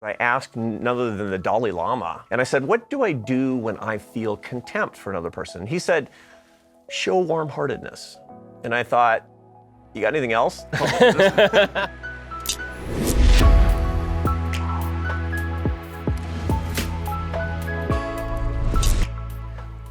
I asked none other than the Dalai Lama, and I said, what do I do when I feel contempt for another person? He said, show warm-heartedness. And I thought, you got anything else?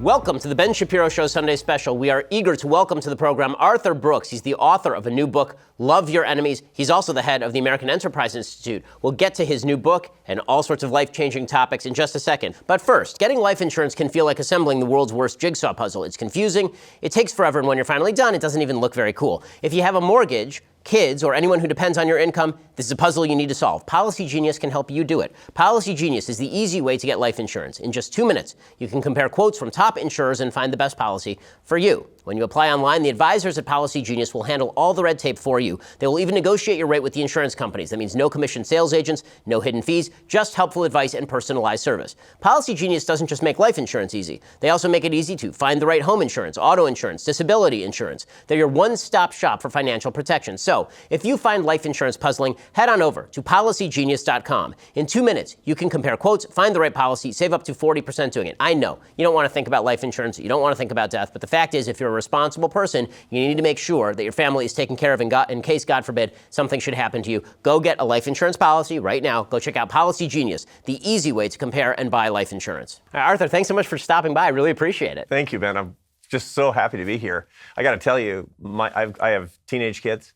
Welcome to the Ben Shapiro Show Sunday Special. We are eager to welcome to the program Arthur Brooks. He's the author of a new book, Love Your Enemies. He's also the head of the American Enterprise Institute. We'll get to his new book and all sorts of life-changing topics in just a second. But first, getting life insurance can feel like assembling the world's worst jigsaw puzzle. It's confusing, it takes forever, and when you're finally done, it doesn't even look very cool. If you have a mortgage, kids, or anyone who depends on your income, this is a puzzle you need to solve. Policy Genius can help you do it. Policy Genius is the easy way to get life insurance. In just 2 minutes, you can compare quotes from top insurers and find the best policy for you. When you apply online, the advisors at Policy Genius will handle all the red tape for you. They will even negotiate your rate with the insurance companies. That means no commission sales agents, no hidden fees, just helpful advice and personalized service. Policy Genius doesn't just make life insurance easy. They also make it easy to find the right home insurance, auto insurance, disability insurance. They're your one-stop shop for financial protection. So, if you find life insurance puzzling, head on over to policygenius.com. In 2 minutes, you can compare quotes, find the right policy, save up to 40% doing it. I know you don't want to think about life insurance, you don't want to think about death, but the fact is, if you're a responsible person, you need to make sure that your family is taken care of in case, God forbid, something should happen to you. Go get a life insurance policy right now. Go check out Policy Genius, the easy way to compare and buy life insurance. Arthur, thanks so much for stopping by. I really appreciate it. Thank you, Ben. I'm just so happy to be here. I got to tell you, I have teenage kids.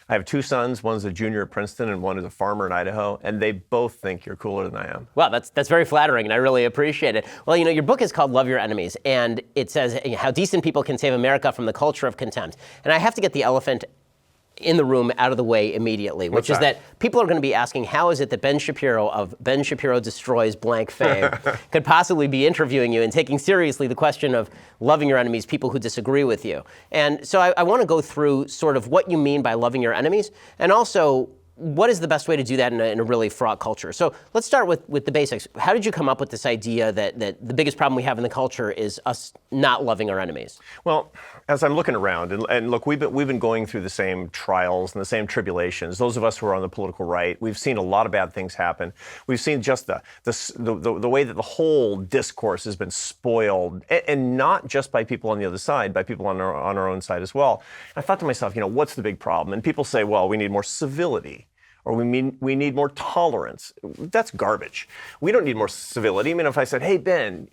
I have 2 sons. One's a junior at Princeton and one is a farmer in Idaho, and they both think you're cooler than I am. Well, that's very flattering, and I really appreciate it. Well, you know, your book is called Love Your Enemies, and it says how decent people can save America from the culture of contempt. And I have to get the elephant in the room out of the way immediately, which is that people are going to be asking, how is it that Ben Shapiro of Ben Shapiro Destroys Blank fame could possibly be interviewing you and taking seriously the question of loving your enemies, people who disagree with you? And so I want to go through sort of what you mean by loving your enemies, and also what is the best way to do that in a really fraught culture? So let's start with the basics. How did you come up with this idea that the biggest problem we have in the culture is us not loving our enemies? Well, as I'm looking around, and look, we've been going through the same trials and the same tribulations. Those of us who are on the political right, we've seen a lot of bad things happen. We've seen just the way that the whole discourse has been spoiled, and not just by people on the other side, by people on our own side as well. And I thought to myself, what's the big problem? And people say, well, we need more civility, or we need more tolerance. That's garbage. We don't need more civility. I mean, if I said, hey, Ben,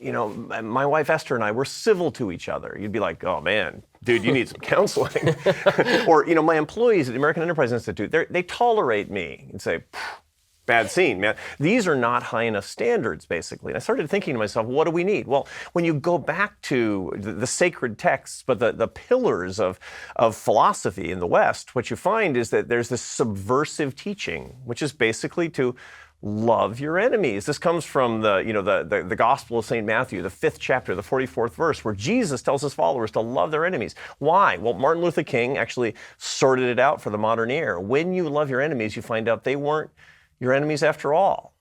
my wife Esther and I, we're civil to each other, you'd be like, oh, man, dude, you need some counseling. Or, my employees at the American Enterprise Institute, they tolerate me. And say, bad scene, man. These are not high enough standards, basically. And I started thinking to myself, what do we need? Well, when you go back to the sacred texts, but the pillars of philosophy in the West, what you find is that there's this subversive teaching, which is basically to love your enemies. This comes from the Gospel of St. Matthew, the 5th chapter, the 44th verse, where Jesus tells his followers to love their enemies. Why? Well, Martin Luther King actually sorted it out for the modern ear. When you love your enemies, you find out they weren't your enemies after all.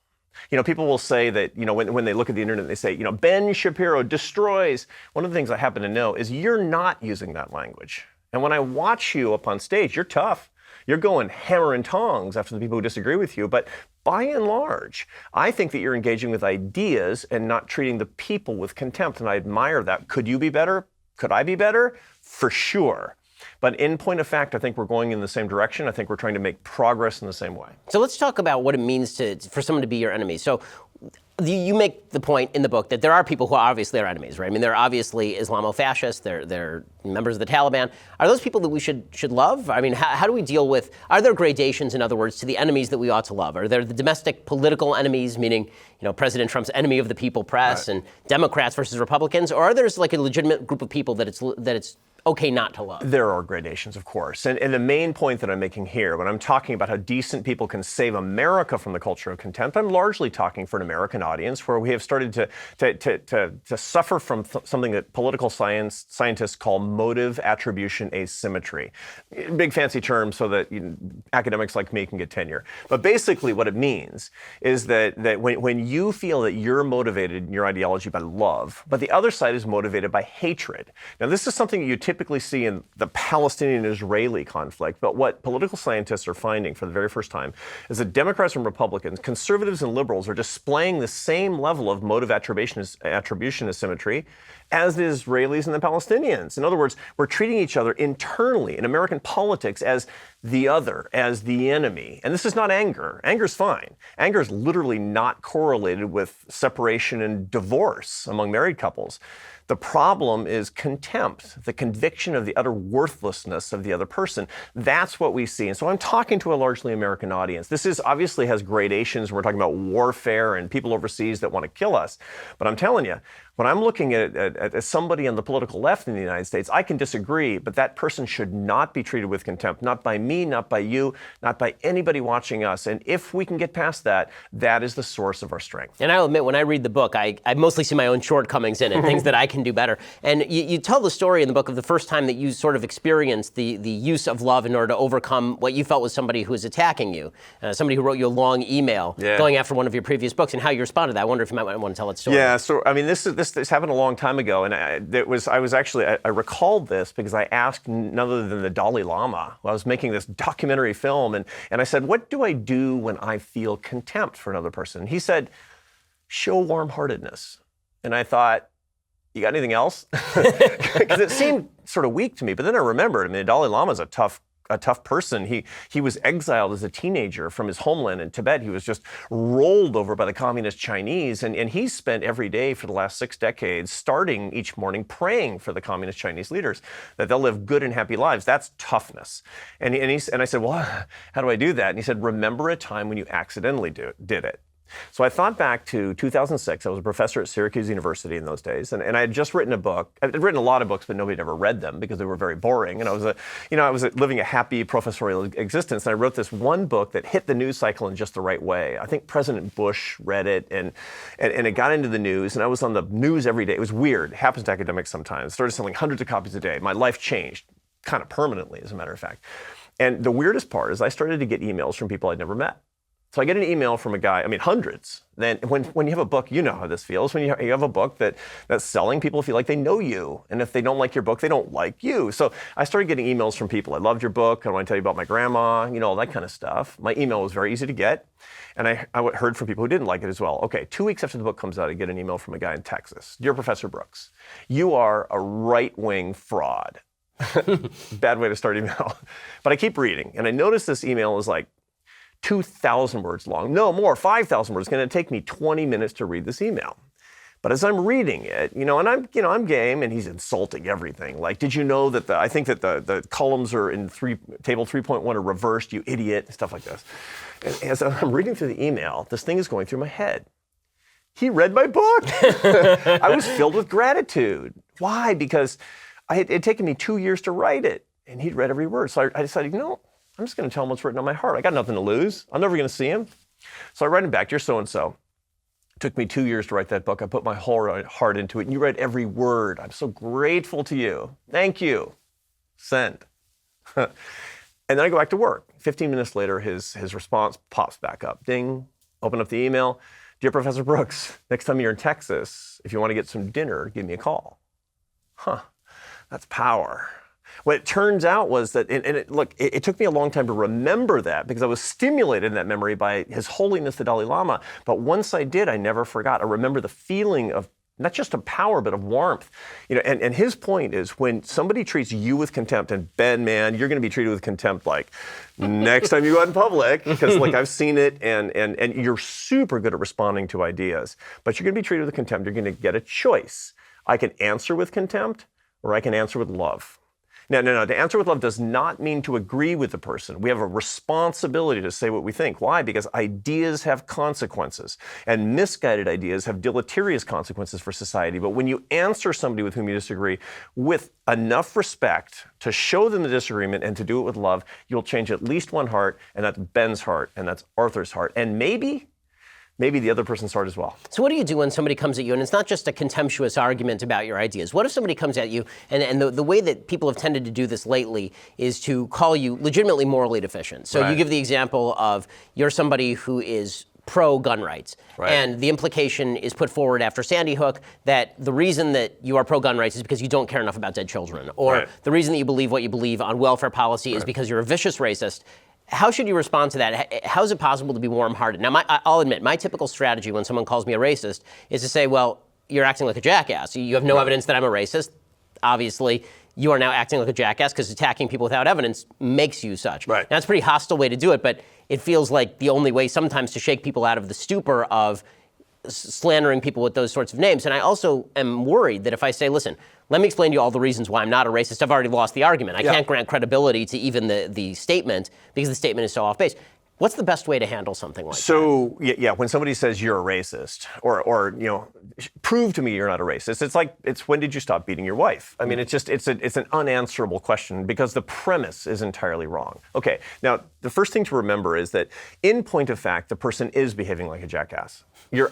People will say that, when they look at the internet, they say, Ben Shapiro destroys. One of the things I happen to know is you're not using that language. And when I watch you up on stage, you're tough. You're going hammer and tongs after the people who disagree with you. But by and large, I think that you're engaging with ideas and not treating the people with contempt. And I admire that. Could you be better? Could I be better? For sure. But in point of fact, I think we're going in the same direction. I think we're trying to make progress in the same way. So let's talk about what it means for someone to be your enemy. So you make the point in the book that there are people who are obviously our enemies, right? I mean, they're obviously Islamofascists, they're members of the Taliban. Are those people that we should love? I mean, how do we deal with, are there gradations, in other words, to the enemies that we ought to love? Are there the domestic political enemies, meaning, President Trump's enemy of the people press, right, and Democrats versus Republicans? Or are there like a legitimate group of people that it's okay not to love? There are gradations, of course. And the main point that I'm making here, when I'm talking about how decent people can save America from the culture of contempt, I'm largely talking for an American audience where we have started to suffer from something that political scientists call motive attribution asymmetry. Big fancy term so that academics like me can get tenure. But basically what it means is that when you feel that you're motivated in your ideology by love, but the other side is motivated by hatred. Now this is something you typically typically see in the Palestinian-Israeli conflict, but what political scientists are finding for the very first time is that Democrats and Republicans, conservatives and liberals, are displaying the same level of motive attribution asymmetry as the Israelis and the Palestinians. In other words, we're treating each other internally in American politics as the other, as the enemy. And this is not anger. Anger's fine. Anger is literally not correlated with separation and divorce among married couples. The problem is contempt, the conviction of the utter worthlessness of the other person. That's what we see. And so I'm talking to a largely American audience. This is obviously has gradations. We're talking about warfare and people overseas that want to kill us. But I'm telling you, when I'm looking at somebody on the political left in the United States, I can disagree, but that person should not be treated with contempt, not by me, not by you, not by anybody watching us. And if we can get past that, that is the source of our strength. And I'll admit, when I read the book, I mostly see my own shortcomings in it, things that I can do better. And you tell the story in the book of the first time that you sort of experienced the use of love in order to overcome what you felt was somebody who was attacking you, somebody who wrote you a long email going after one of your previous books, and how you responded to that. I wonder if you might want to tell that story. Yeah, so I mean, this happened a long time ago, and I recalled this because I asked none other than the Dalai Lama. I was making this documentary film, and I said, what do I do when I feel contempt for another person? He said, show warm-heartedness. And I thought, you got anything else? Because it seemed sort of weak to me, but then I remembered, I mean, the Dalai Lama is a tough person. He was exiled as a teenager from his homeland in Tibet. He was just rolled over by the communist Chinese, and he spent every day for the last 6 decades, starting each morning, praying for the communist Chinese leaders that they'll live good and happy lives. That's toughness. And I said, well, how do I do that? And he said, remember a time when you accidentally did it. So I thought back to 2006. I was a professor at Syracuse University in those days, and I had just written a book. I'd written a lot of books, but nobody had ever read them because they were very boring. And I was living a happy professorial existence. And I wrote this one book that hit the news cycle in just the right way. I think President Bush read it, and it got into the news. And I was on the news every day. It was weird. It happens to academics sometimes. Started selling hundreds of copies a day. My life changed, kind of permanently, as a matter of fact. And the weirdest part is I started to get emails from people I'd never met. So I get an email from a guy, I mean, hundreds. Then when you have a book, you know how this feels. When you have a book that's selling, people feel like they know you. And if they don't like your book, they don't like you. So I started getting emails from people. I loved your book. I want to tell you about my grandma, all that kind of stuff. My email was very easy to get. And I heard from people who didn't like it as well. Okay, 2 weeks after the book comes out, I get an email from a guy in Texas. Dear Professor Brooks, you are a right-wing fraud. Bad way to start email. But I keep reading. And I notice this email is like 2,000 words long. No, more, 5,000 words. It's going to take me 20 minutes to read this email. But as I'm reading it, and I'm game, and he's insulting everything. Like, did you know that I think that the columns are in table 3.1 are reversed, you idiot, stuff like this. And as I'm reading through the email, this thing is going through my head. He read my book. I was filled with gratitude. Why? Because it had taken me 2 years to write it, and he'd read every word. So I decided, I'm just going to tell him what's written on my heart. I got nothing to lose. I'm never going to see him. So I write him back, dear so-and-so. It took me 2 years to write that book. I put my whole heart into it, and you read every word. I'm so grateful to you. Thank you. Send. And then I go back to work. 15 minutes later, his response pops back up. Ding. Open up the email. Dear Professor Brooks, next time you're in Texas, if you want to get some dinner, give me a call. That's power. What it turns out was that, it took me a long time to remember that because I was stimulated in that memory by His Holiness the Dalai Lama. But once I did, I never forgot. I remember the feeling of not just of power, but of warmth. And his point is when somebody treats you with contempt, and Ben, man, you're going to be treated with contempt like next time you go out in public, because I've seen it, and you're super good at responding to ideas. But you're going to be treated with contempt. You're going to get a choice. I can answer with contempt, or I can answer with love. No. To answer with love does not mean to agree with the person. We have a responsibility to say what we think. Why? Because ideas have consequences, and misguided ideas have deleterious consequences for society. But when you answer somebody with whom you disagree with enough respect to show them the disagreement and to do it with love, you'll change at least one heart, and that's Ben's heart, and that's Arthur's heart, and maybe the other person's heart as well. So what do you do when somebody comes at you, and it's not just a contemptuous argument about your ideas? What if somebody comes at you, and the way that people have tended to do this lately is to call you legitimately morally deficient? So You give the example of you're somebody who is pro-gun rights. Right. And the implication is put forward after Sandy Hook that the reason that you are pro-gun rights is because you don't care enough about dead children. Or Right. the reason that you believe what you believe on welfare policy is because you're a vicious racist. How should you respond to that? How is it possible to be warm-hearted? Now, I'll admit, my typical strategy when someone calls me a racist is to say, well, you're acting like a jackass. You have no evidence that I'm a racist. Obviously, you are now acting like a jackass because attacking people without evidence makes you such. Right. Now, it's a pretty hostile way to do it, but it feels like the only way sometimes to shake people out of the stupor of slandering people with those sorts of names. And I also am worried that if I say, listen, let me explain to you all the reasons why I'm not a racist, I've already lost the argument. I can't grant credibility to even the statement because the statement is so off base. What's the best way to handle something like that? So, yeah, when somebody says you're a racist, or prove to me you're not a racist, it's when did you stop beating your wife? I mean, it's an unanswerable question because the premise is entirely wrong. Okay, now, the first thing to remember is that in point of fact, the person is behaving like a jackass. You're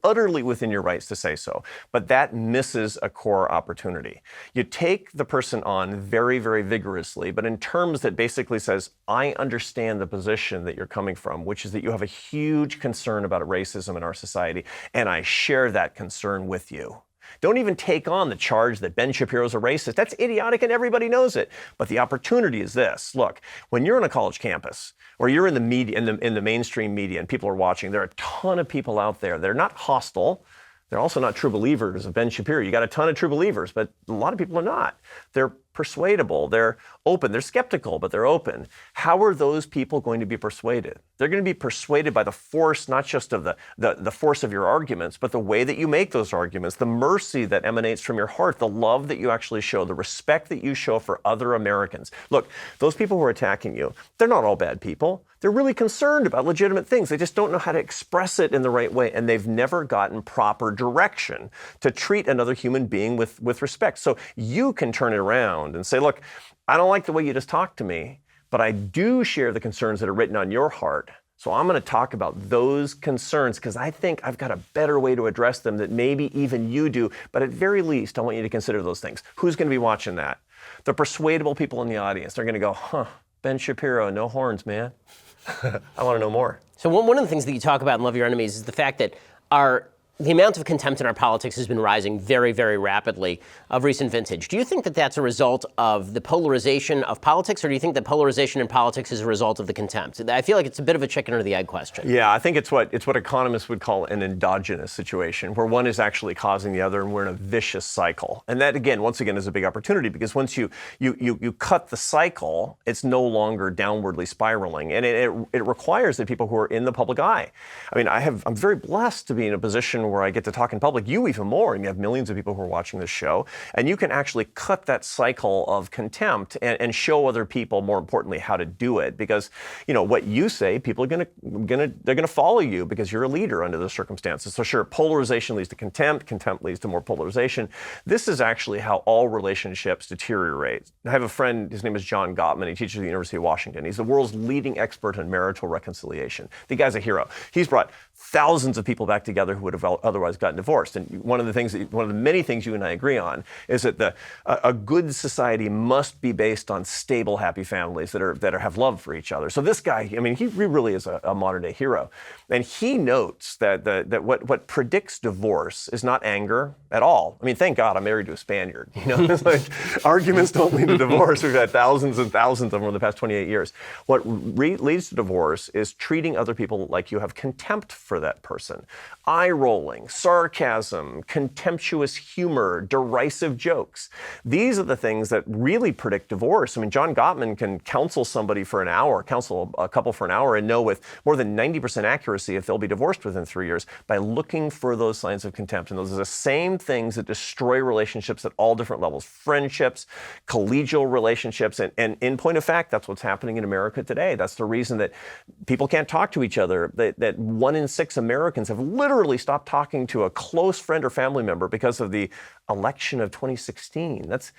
utterly within your rights to say so, but that misses a core opportunity. You take the person on very, very vigorously, but in terms that basically says, I understand the position that you're coming from, which is that you have a huge concern about racism in our society, and I share that concern with you. Don't even take on the charge that Ben Shapiro's a racist. That's idiotic and everybody knows it. But the opportunity is this. Look, when you're on a college campus or you're in the media, in the mainstream media and people are watching, there are a ton of people out there that are not hostile. They're also not true believers of Ben Shapiro. You got a ton of true believers, but a lot of people are not. They're persuadable, they're open, they're skeptical, but they're open. How are those people going to be persuaded? They're going to be persuaded by the force, not just of the force of your arguments, but the way that you make those arguments, the mercy that emanates from your heart, the love that you actually show, the respect that you show for other Americans. Look, those people who are attacking you, they're not all bad people. They're really concerned about legitimate things. They just don't know how to express it in the right way, and they've never gotten proper direction to treat another human being with respect. So you can turn it around and say, look, I don't like the way you just talked to me, but I do share the concerns that are written on your heart. So I'm going to talk about those concerns because I think I've got a better way to address them that maybe even you do. But at very least, I want you to consider those things. Who's going to be watching that? The persuadable people in the audience. They're going to go, Ben Shapiro, no horns, man. I want to know more. So one of the things that you talk about in Love Your Enemies is the fact that the amount of contempt in our politics has been rising very, very rapidly of recent vintage. Do you think that that's a result of the polarization of politics, or do you think that polarization in politics is a result of the contempt? I feel like it's a bit of a chicken or the egg question. Yeah, I think it's what economists would call an endogenous situation, where one is actually causing the other, and we're in a vicious cycle. And that, once again, is a big opportunity because once you cut the cycle, it's no longer downwardly spiraling, and it requires that people who are in the public eye. I mean, I'm very blessed to be in a position where I get to talk in public, you even more, and you have millions of people who are watching this show, and you can actually cut that cycle of contempt and show other people, more importantly, how to do it. Because, what you say, people are gonna follow you because you're a leader under those circumstances. So sure, polarization leads to contempt leads to more polarization. This is actually how all relationships deteriorate. I have a friend, his name is John Gottman, he teaches at the University of Washington. He's the world's leading expert on marital reconciliation. The guy's a hero. He's brought thousands of people back together who would have otherwise gotten divorced. And one of the many things you and I agree on is that a good society must be based on stable, happy families that have love for each other. So this guy, he really is a modern day hero. And he notes that what predicts divorce is not anger at all. Thank God I'm married to a Spaniard. It's like arguments don't lead to divorce. We've had thousands and thousands of them over the past 28 years. What leads to divorce is treating other people like you have contempt for that person. Eye-rolling, sarcasm, contemptuous humor, derisive jokes. These are the things that really predict divorce. John Gottman can counsel somebody for an hour, counsel a couple for an hour, and know with more than 90% accuracy if they'll be divorced within 3 years by looking for those signs of contempt. And those are the same things that destroy relationships at all different levels. Friendships, collegial relationships, and in point of fact, that's what's happening in America today. That's the reason that people can't talk to each other, that 1 in 6 Americans have literally stopped talking to a close friend or family member because of the election of 2016. That's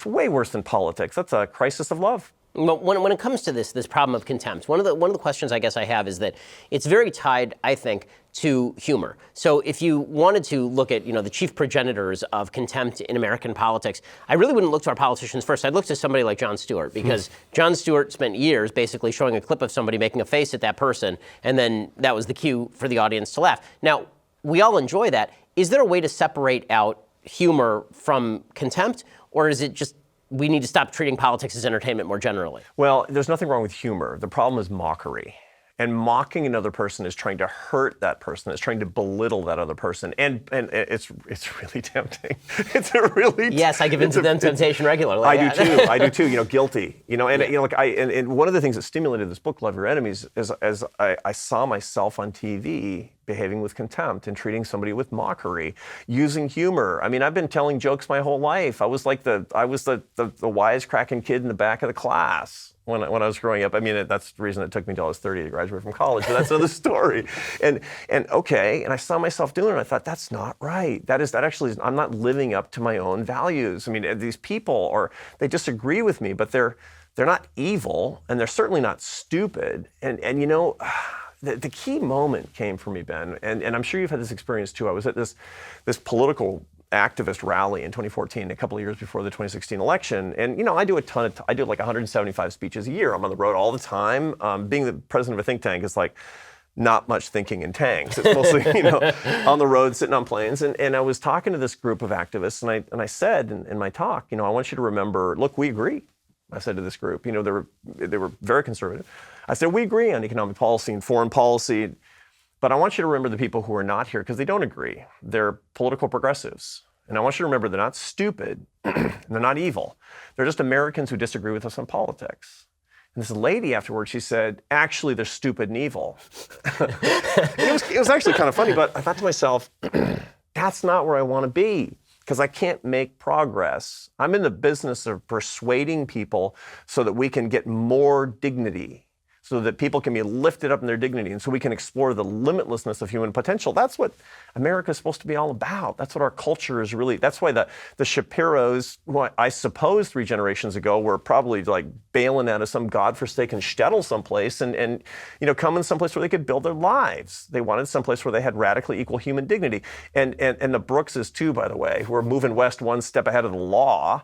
way worse than politics. That's a crisis of love. But when it comes to this problem of contempt, one of the questions I guess I have is that it's very tied, I think, to humor. So if you wanted to look at the chief progenitors of contempt in American politics, I really wouldn't look to our politicians first. I'd look to somebody like Jon Stewart, because Jon Stewart spent years basically showing a clip of somebody making a face at that person, and then that was the cue for the audience to laugh. Now, we all enjoy that. Is there a way to separate out humor from contempt, or is it just we need to stop treating politics as entertainment more generally? Well, there's nothing wrong with humor. The problem is mockery. And mocking another person is trying to hurt that person. It's trying to belittle that other person. And it's really tempting. It's a really yes, I give in to them temptation regularly. I do too. Guilty. And one of the things that stimulated this book, Love Your Enemies, is as I saw myself on TV behaving with contempt and treating somebody with mockery, using humor. I mean, I've been telling jokes my whole life. I was like the wisecracking kid in the back of the class when I was growing up. I mean, that's the reason it took me until I was 30 to graduate from college, but that's another story. And I saw myself doing it, and I thought, that's not right. I'm not living up to my own values. I mean, these people they disagree with me, but they're not evil, and they're certainly not stupid. The key moment came for me, Ben, and I'm sure you've had this experience too. I was at this political activist rally in 2014, a couple of years before the 2016 election. And, I do I do like 175 speeches a year. I'm on the road all the time. Being the president of a think tank is like not much thinking in tanks. It's mostly, on the road, sitting on planes. And I was talking to this group of activists, and I said in my talk, I want you to remember, look, we agree. I said to this group, they were very conservative. I said, we agree on economic policy and foreign policy, but I want you to remember the people who are not here because they don't agree. They're political progressives. And I want you to remember they're not stupid, and they're not evil. They're just Americans who disagree with us on politics. And this lady afterwards, she said, actually, they're stupid and evil. It was actually kind of funny, but I thought to myself, that's not where I want to be, because I can't make progress. I'm in the business of persuading people so that we can get more dignity, so that people can be lifted up in their dignity, and so we can explore the limitlessness of human potential. That's what America is supposed to be all about. That's what our culture is really. That's why the Shapiros, who I suppose 3 generations ago were probably like bailing out of some godforsaken shtetl someplace and coming someplace where they could build their lives. They wanted someplace where they had radically equal human dignity. And the Brookses too, by the way, who are moving west one step ahead of the law.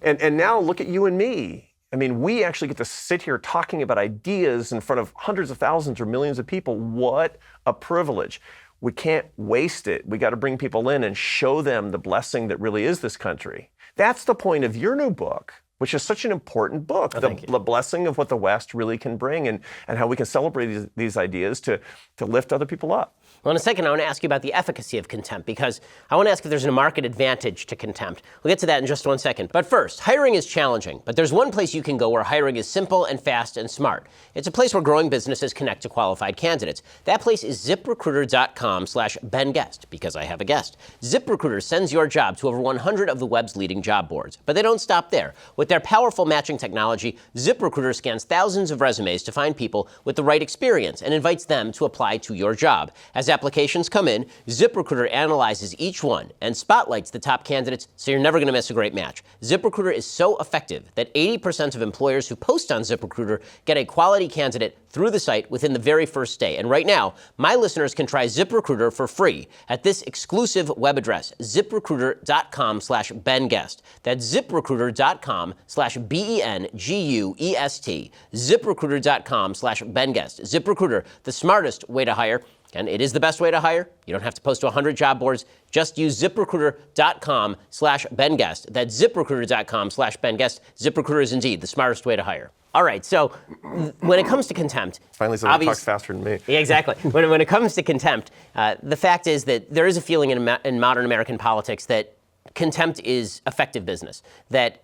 and now look at you and me. I mean, we actually get to sit here talking about ideas in front of hundreds of thousands or millions of people. What a privilege. We can't waste it. We got to bring people in and show them the blessing that really is this country. That's the point of your new book, which is such an important book, the blessing of what the West really can bring and how we can celebrate these ideas to lift other people up. Well, in a second, I want to ask you about the efficacy of contempt, because I want to ask if there's a market advantage to contempt. We'll get to that in just one second. But first, hiring is challenging, but there's one place you can go where hiring is simple and fast and smart. It's a place where growing businesses connect to qualified candidates. That place is ZipRecruiter.com/BenGuest, because I have a guest. ZipRecruiter sends your job to over 100 of the web's leading job boards. But they don't stop there. With their powerful matching technology, ZipRecruiter scans thousands of resumes to find people with the right experience and invites them to apply to your job. As applications come in, ZipRecruiter analyzes each one and spotlights the top candidates, so you're never going to miss a great match. ZipRecruiter is so effective that 80% of employers who post on ZipRecruiter get a quality candidate through the site within the very first day. And right now, my listeners can try ZipRecruiter for free at this exclusive web address, ZipRecruiter.com/BenGuest. That's ZipRecruiter.com/BenGuest. ZipRecruiter.com/BenGuest. ZipRecruiter, the smartest way to hire. And it is the best way to hire. You don't have to post to 100 job boards. Just use ZipRecruiter.com/BenGuest. That's ZipRecruiter.com/BenGuest. ZipRecruiter is indeed the smartest way to hire. All right, so when it comes to contempt... Finally somebody talks faster than me. Yeah, exactly. When it comes to contempt, the fact is that there is a feeling in modern American politics that contempt is effective business, that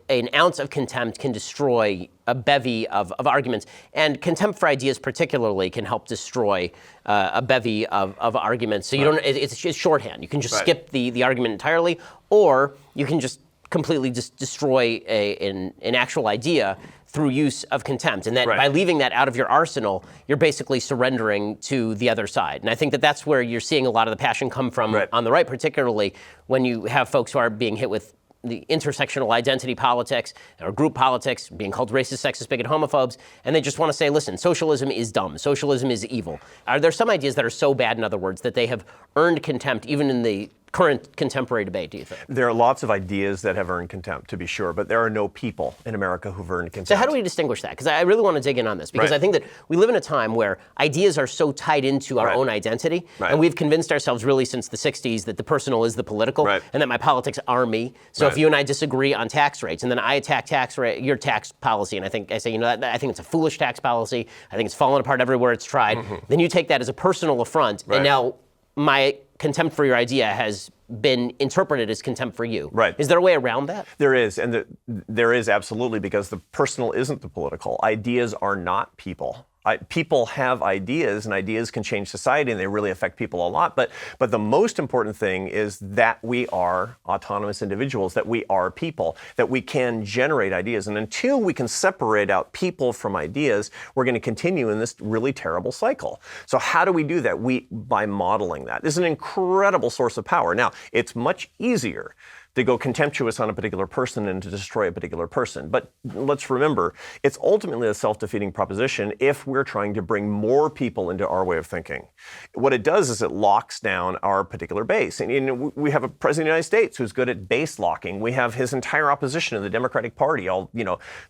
an ounce of contempt can destroy a bevy of arguments, and contempt for ideas particularly can help destroy a bevy of arguments. So you don't. It's shorthand. You can just skip the argument entirely, or you can just completely just destroy an actual idea through use of contempt. And that by leaving that out of your arsenal, you're basically surrendering to the other side. And I think that that's where you're seeing a lot of the passion come from on the right, particularly when you have folks who are being hit with the intersectional identity politics or group politics, being called racist, sexist, bigot, homophobes, and they just want to say, listen, socialism is dumb, socialism is evil. Are there some ideas that are so bad, in other words, that they have earned contempt even in the current contemporary debate, do you think? There are lots of ideas that have earned contempt, to be sure, but there are no people in America who've earned contempt. So how do we distinguish that? Because I really want to dig in on this, because I think that we live in a time where ideas are so tied into our own identity, and we've convinced ourselves really since the 60s that the personal is the political, and that my politics are me. So if you and I disagree on tax rates, and then I attack your tax policy, and I say, I think it's a foolish tax policy, I think it's fallen apart everywhere it's tried, then you take that as a personal affront, and now my contempt for your idea has been interpreted as contempt for you. Right. Is there a way around that? There is, and there is absolutely, because the personal isn't the political. Ideas are not people. People have ideas, and ideas can change society, and they really affect people a lot. But the most important thing is that we are autonomous individuals, that we are people, that we can generate ideas. And until we can separate out people from ideas, we're going to continue in this really terrible cycle. So how do we do that? By modeling that. This is an incredible source of power. Now, it's much easier to go contemptuous on a particular person and to destroy a particular person. But let's remember, it's ultimately a self-defeating proposition if we're trying to bring more people into our way of thinking. What it does is it locks down our particular base. And we have a president of the United States who's good at base locking. We have his entire opposition in the Democratic Party,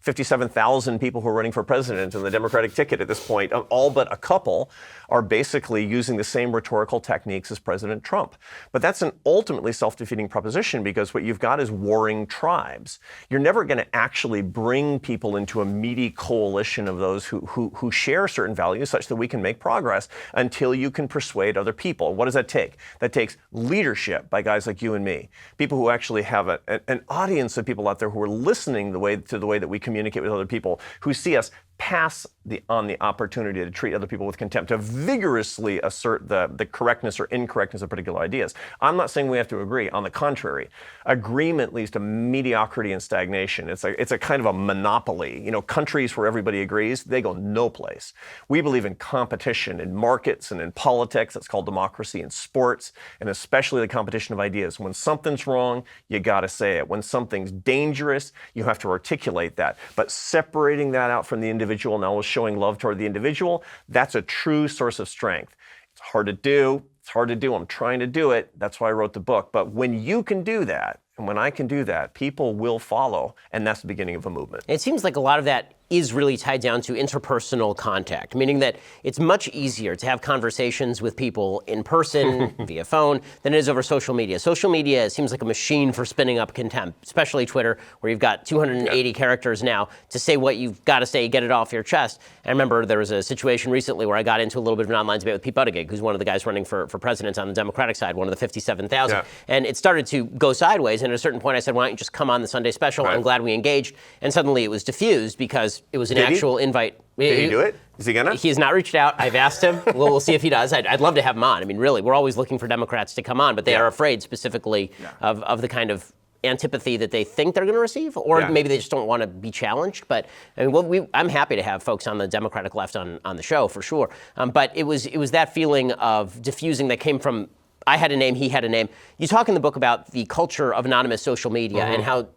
57,000 people who are running for president in the Democratic ticket at this point, all but a couple are basically using the same rhetorical techniques as President Trump. But that's an ultimately self-defeating proposition, because what you've got is warring tribes. You're never going to actually bring people into a meaty coalition of those who share certain values such that we can make progress until you can persuade other people. What does that take? That takes leadership by guys like you and me, people who actually have an audience of people out there who are listening to the way that we communicate with other people, who see us pass on the opportunity to treat other people with contempt, to vigorously assert the correctness or incorrectness of particular ideas. I'm not saying we have to agree. On the contrary, agreement leads to mediocrity and stagnation. It's a kind of a monopoly. Countries where everybody agrees, they go no place. We believe in competition in markets and in politics. That's called democracy. In sports, and especially the competition of ideas. When something's wrong, you got to say it. When something's dangerous, you have to articulate that. But separating that out from the individual and always showing love toward the individual, that's a true source of strength. It's hard to do. I'm trying to do it. That's why I wrote the book. But when you can do that, and when I can do that, people will follow, and that's the beginning of a movement. It seems like a lot of that is really tied down to interpersonal contact, meaning that it's much easier to have conversations with people in person via phone than it is over social media. Social media seems like a machine for spinning up contempt, especially Twitter, where you've got 280 characters now to say what you've got to say, get it off your chest. I remember there was a situation recently where I got into a little bit of an online debate with Pete Buttigieg, who's one of the guys running for president on the Democratic side, one of the 57,000. Yeah. And it started to go sideways, and at a certain point I said, why don't you just come on the Sunday special? Right. I'm glad we engaged. And suddenly it was diffused because it was an actual invite. Did he do it? Is he gonna? He has not reached out. I've asked him. We'll see if he does. I'd love to have him on. I mean, really, we're always looking for Democrats to come on, but they are afraid specifically of the kind of antipathy that they think they're going to receive, or maybe they just don't want to be challenged. But I mean, I'm happy to have folks on the Democratic left on the show for sure. But it was that feeling of diffusing that came from, I had a name, he had a name. You talk in the book about the culture of anonymous social media and how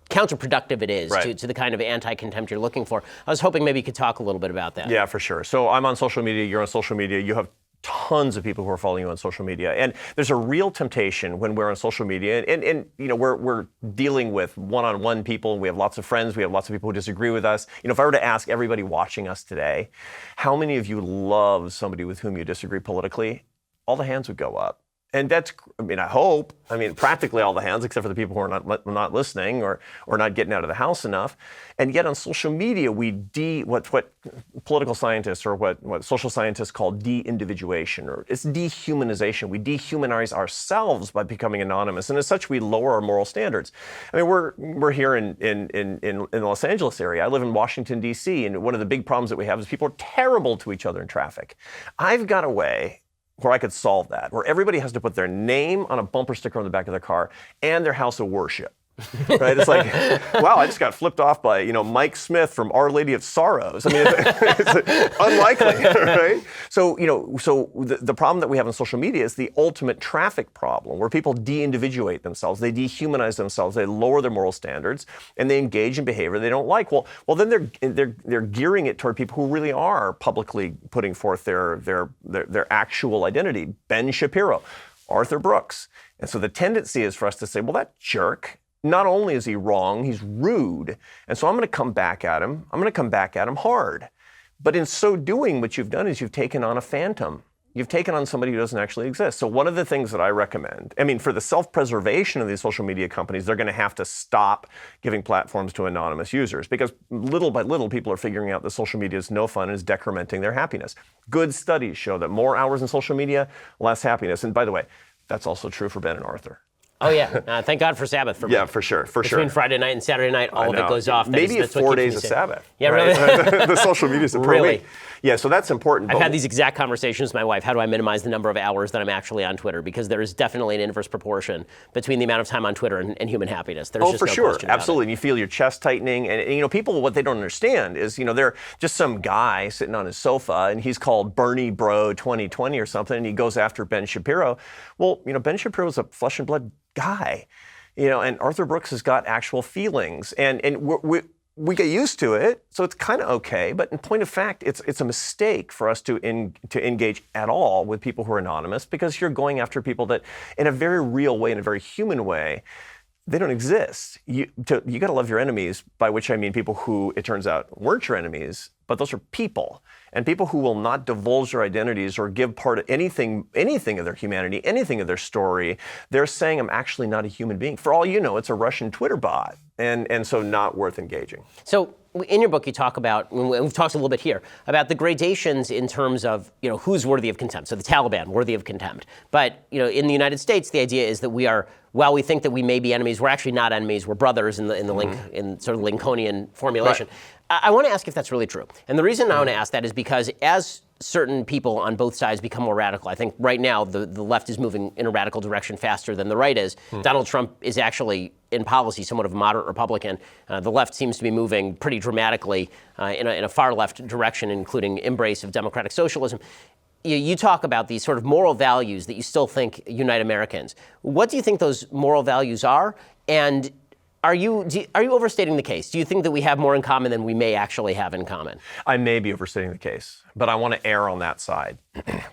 counterproductive it is to the kind of anti-contempt you're looking for. I was hoping maybe you could talk a little bit about that. Yeah, for sure. So I'm on social media, you're on social media, you have tons of people who are following you on social media. And there's a real temptation when we're on social media, and we're dealing with one-on-one people, we have lots of friends, we have lots of people who disagree with us. If I were to ask everybody watching us today, how many of you love somebody with whom you disagree politically? All the hands would go up. And that's, I hope, practically all the hands, except for the people who are not listening or not getting out of the house enough. And yet on social media, what political scientists or what social scientists call de-individuation, or it's dehumanization. We dehumanize ourselves by becoming anonymous. And as such, we lower our moral standards. We're here in the Los Angeles area. I live in Washington, D.C., and one of the big problems that we have is people are terrible to each other in traffic. I've got a way where I could solve that, where everybody has to put their name on a bumper sticker on the back of their car and their house of worship. right? It's like, wow, I just got flipped off by, Mike Smith from Our Lady of Sorrows. I mean, it's unlikely, right? So, the problem that we have on social media is the ultimate traffic problem, where people de-individuate themselves, they dehumanize themselves, they lower their moral standards, and they engage in behavior they don't like. Well, then they're gearing it toward people who really are publicly putting forth their actual identity. Ben Shapiro, Arthur Brooks. And so the tendency is for us to say, well, that jerk, not only is he wrong, he's rude. And so I'm going to come back at him. I'm going to come back at him hard. But in so doing, what you've done is you've taken on a phantom. You've taken on somebody who doesn't actually exist. So one of the things that I recommend, for the self-preservation of these social media companies, they're going to have to stop giving platforms to anonymous users, because little by little, people are figuring out that social media is no fun and is decrementing their happiness. Good studies show that more hours in social media, less happiness. And by the way, that's also true for Ben and Arthur. Oh, yeah. Thank God for Sabbath for me. Yeah, for sure. Between Friday night and Saturday night, all of it goes off. Maybe it's 4 days of Sabbath. Yeah, right? really? The social media is a pro week. Yeah, so that's important. I've had these exact conversations with my wife. How do I minimize the number of hours that I'm actually on Twitter? Because there is definitely an inverse proportion between the amount of time on Twitter and human happiness. There's just for no sure. question about Absolutely. it. And you feel your chest tightening. And people, what they don't understand is, they're just some guy sitting on his sofa, and he's called Bernie Bro 2020 or something, and he goes after Ben Shapiro. Well, Ben Shapiro is a flesh and blood guy. And Arthur Brooks has got actual feelings, and we get used to it, so it's kind of okay. But in point of fact, it's a mistake for us to engage at all with people who are anonymous, because you're going after people that, in a very real way, in a very human way, they don't exist. You got to love your enemies, by which I mean people who, it turns out, weren't your enemies, but those are people. And people who will not divulge their identities or give part of anything of their humanity, anything of their story. They're saying, I'm actually not a human being. For all you know, it's a Russian Twitter bot, and so not worth engaging. So in your book, you talk about, and we've talked a little bit here, about the gradations in terms of, who's worthy of contempt. So the Taliban, worthy of contempt. But, in the United States, the idea is that we are, while we think that we may be enemies, we're actually not enemies. We're brothers in sort of Lincolnian formulation. Right. I want to ask if that's really true. And the reason I want to ask that is because as certain people on both sides become more radical, I think right now the left is moving in a radical direction faster than the right is. Donald Trump is actually, in policy, somewhat of a moderate Republican. The left seems to be moving pretty dramatically in a far left direction, including embrace of democratic socialism. You talk about these sort of moral values that you still think unite Americans. What do you think those moral values are? And are you overstating the case? Do you think that we have more in common than we may actually have in common? I may be overstating the case, but I want to err on that side.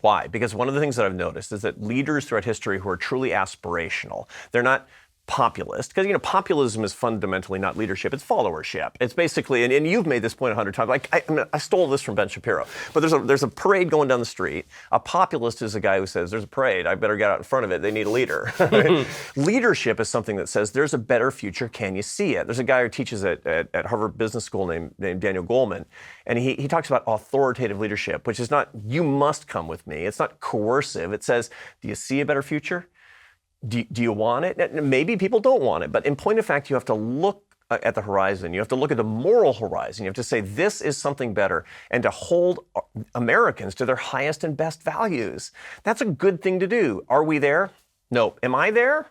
Why? Because one of the things that I've noticed is that leaders throughout history who are truly aspirational, they're not populist, because populism is fundamentally not leadership, it's followership. It's basically, and you've made this point 100 times, like I stole this from Ben Shapiro, but there's a parade going down the street. A populist is a guy who says, there's a parade, I better get out in front of it, they need a leader. Right? Leadership is something that says, there's a better future, can you see it? There's a guy who teaches at Harvard Business School named Daniel Goleman, and he talks about authoritative leadership, which is not, you must come with me, it's not coercive, it says, do you see a better future? Do you want it? Maybe people don't want it, but in point of fact, you have to look at the horizon. You have to look at the moral horizon. You have to say, this is something better, and to hold Americans to their highest and best values. That's a good thing to do. Are we there? No. Am I there?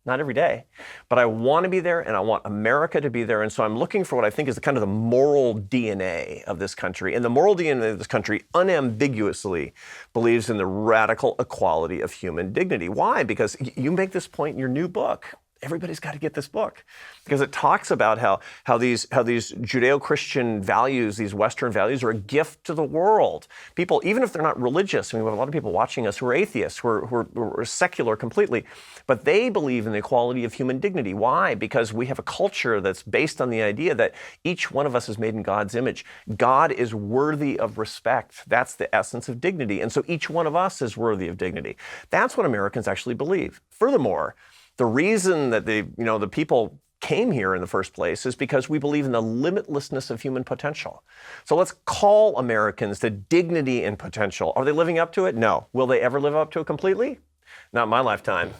Not every day, but I want to be there, and I want America to be there. And so I'm looking for what I think is kind of the moral DNA of this country. And the moral DNA of this country unambiguously believes in the radical equality of human dignity. Why? Because you make this point in your new book. Everybody's got to get this book, because it talks about how these Judeo-Christian values, these Western values, are a gift to the world. People, even if they're not religious, we have a lot of people watching us who are atheists, who are secular completely, but they believe in the equality of human dignity. Why? Because we have a culture that's based on the idea that each one of us is made in God's image. God is worthy of respect. That's the essence of dignity. And so each one of us is worthy of dignity. That's what Americans actually believe. Furthermore, the reason that the people came here in the first place is because we believe in the limitlessness of human potential. So let's call Americans to dignity and potential. Are they living up to it? No. Will they ever live up to it completely? Not in my lifetime.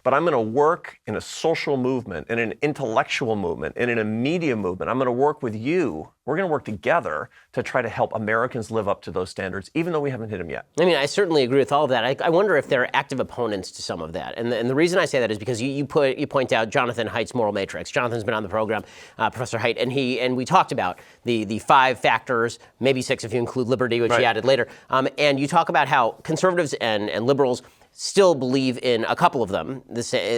but I'm going to work in a social movement, in an intellectual movement, and in a media movement. I'm going to work with you. We're going to work together to try to help Americans live up to those standards, even though we haven't hit them yet. I mean, I certainly agree with all of that. I wonder if there are active opponents to some of that. And the reason I say that is because you point out Jonathan Haidt's moral matrix. Jonathan's been on the program, Professor Haidt, and we talked about the 5 factors, maybe 6 if you include liberty, which he added later. And you talk about how conservatives and liberals still believe in a couple of them,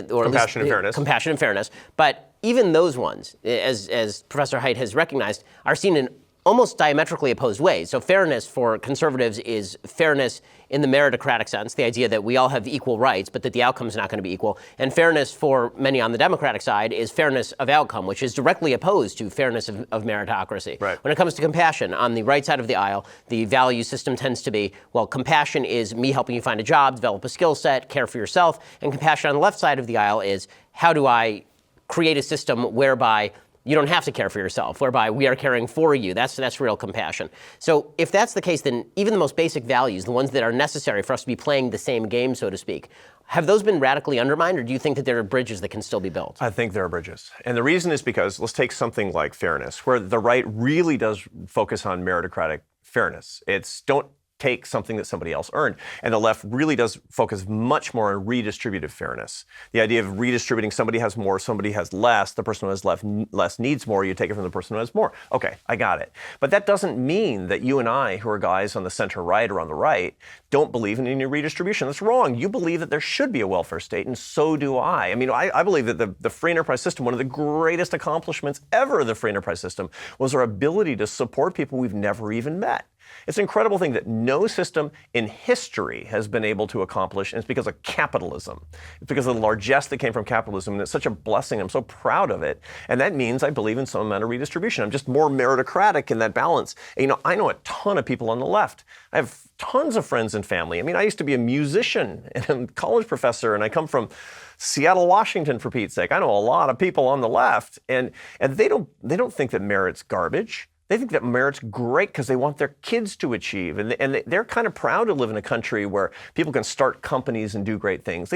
compassion and fairness. Compassion and fairness. But even those ones, as Professor Haidt has recognized, are seen in almost diametrically opposed ways. So fairness for conservatives is fairness in the meritocratic sense, the idea that we all have equal rights, but that the outcome is not going to be equal. And fairness for many on the Democratic side is fairness of outcome, which is directly opposed to fairness of meritocracy. Right. When it comes to compassion, on the right side of the aisle, the value system tends to be, well, compassion is me helping you find a job, develop a skill set, care for yourself. And compassion on the left side of the aisle is, how do I create a system whereby you don't have to care for yourself, whereby we are caring for you. That's real compassion. So if that's the case, then even the most basic values, the ones that are necessary for us to be playing the same game, so to speak, have those been radically undermined, or do you think that there are bridges that can still be built? I think there are bridges. And the reason is because, let's take something like fairness, where the right really does focus on meritocratic fairness. It's don't take something that somebody else earned. And the left really does focus much more on redistributive fairness. The idea of redistributing, somebody has more, somebody has less, the person who has less needs more, you take it from the person who has more. Okay, I got it. But that doesn't mean that you and I, who are guys on the center right or on the right, don't believe in any redistribution. That's wrong. You believe that there should be a welfare state, and so do I. I mean, I believe that the free enterprise system, one of the greatest accomplishments ever of the free enterprise system, was our ability to support people we've never even met. It's an incredible thing that no system in history has been able to accomplish, and it's because of capitalism. It's because of the largesse that came from capitalism, and it's such a blessing. I'm so proud of it. And that means I believe in some amount of redistribution. I'm just more meritocratic in that balance. And, you know, I know a ton of people on the left. I have tons of friends and family. I mean, I used to be a musician and a college professor, and I come from Seattle, Washington, for Pete's sake. I know a lot of people on the left, and they don't think that merit's garbage. They think that merit's great because they want their kids to achieve. And they're kind of proud to live in a country where people can start companies and do great things.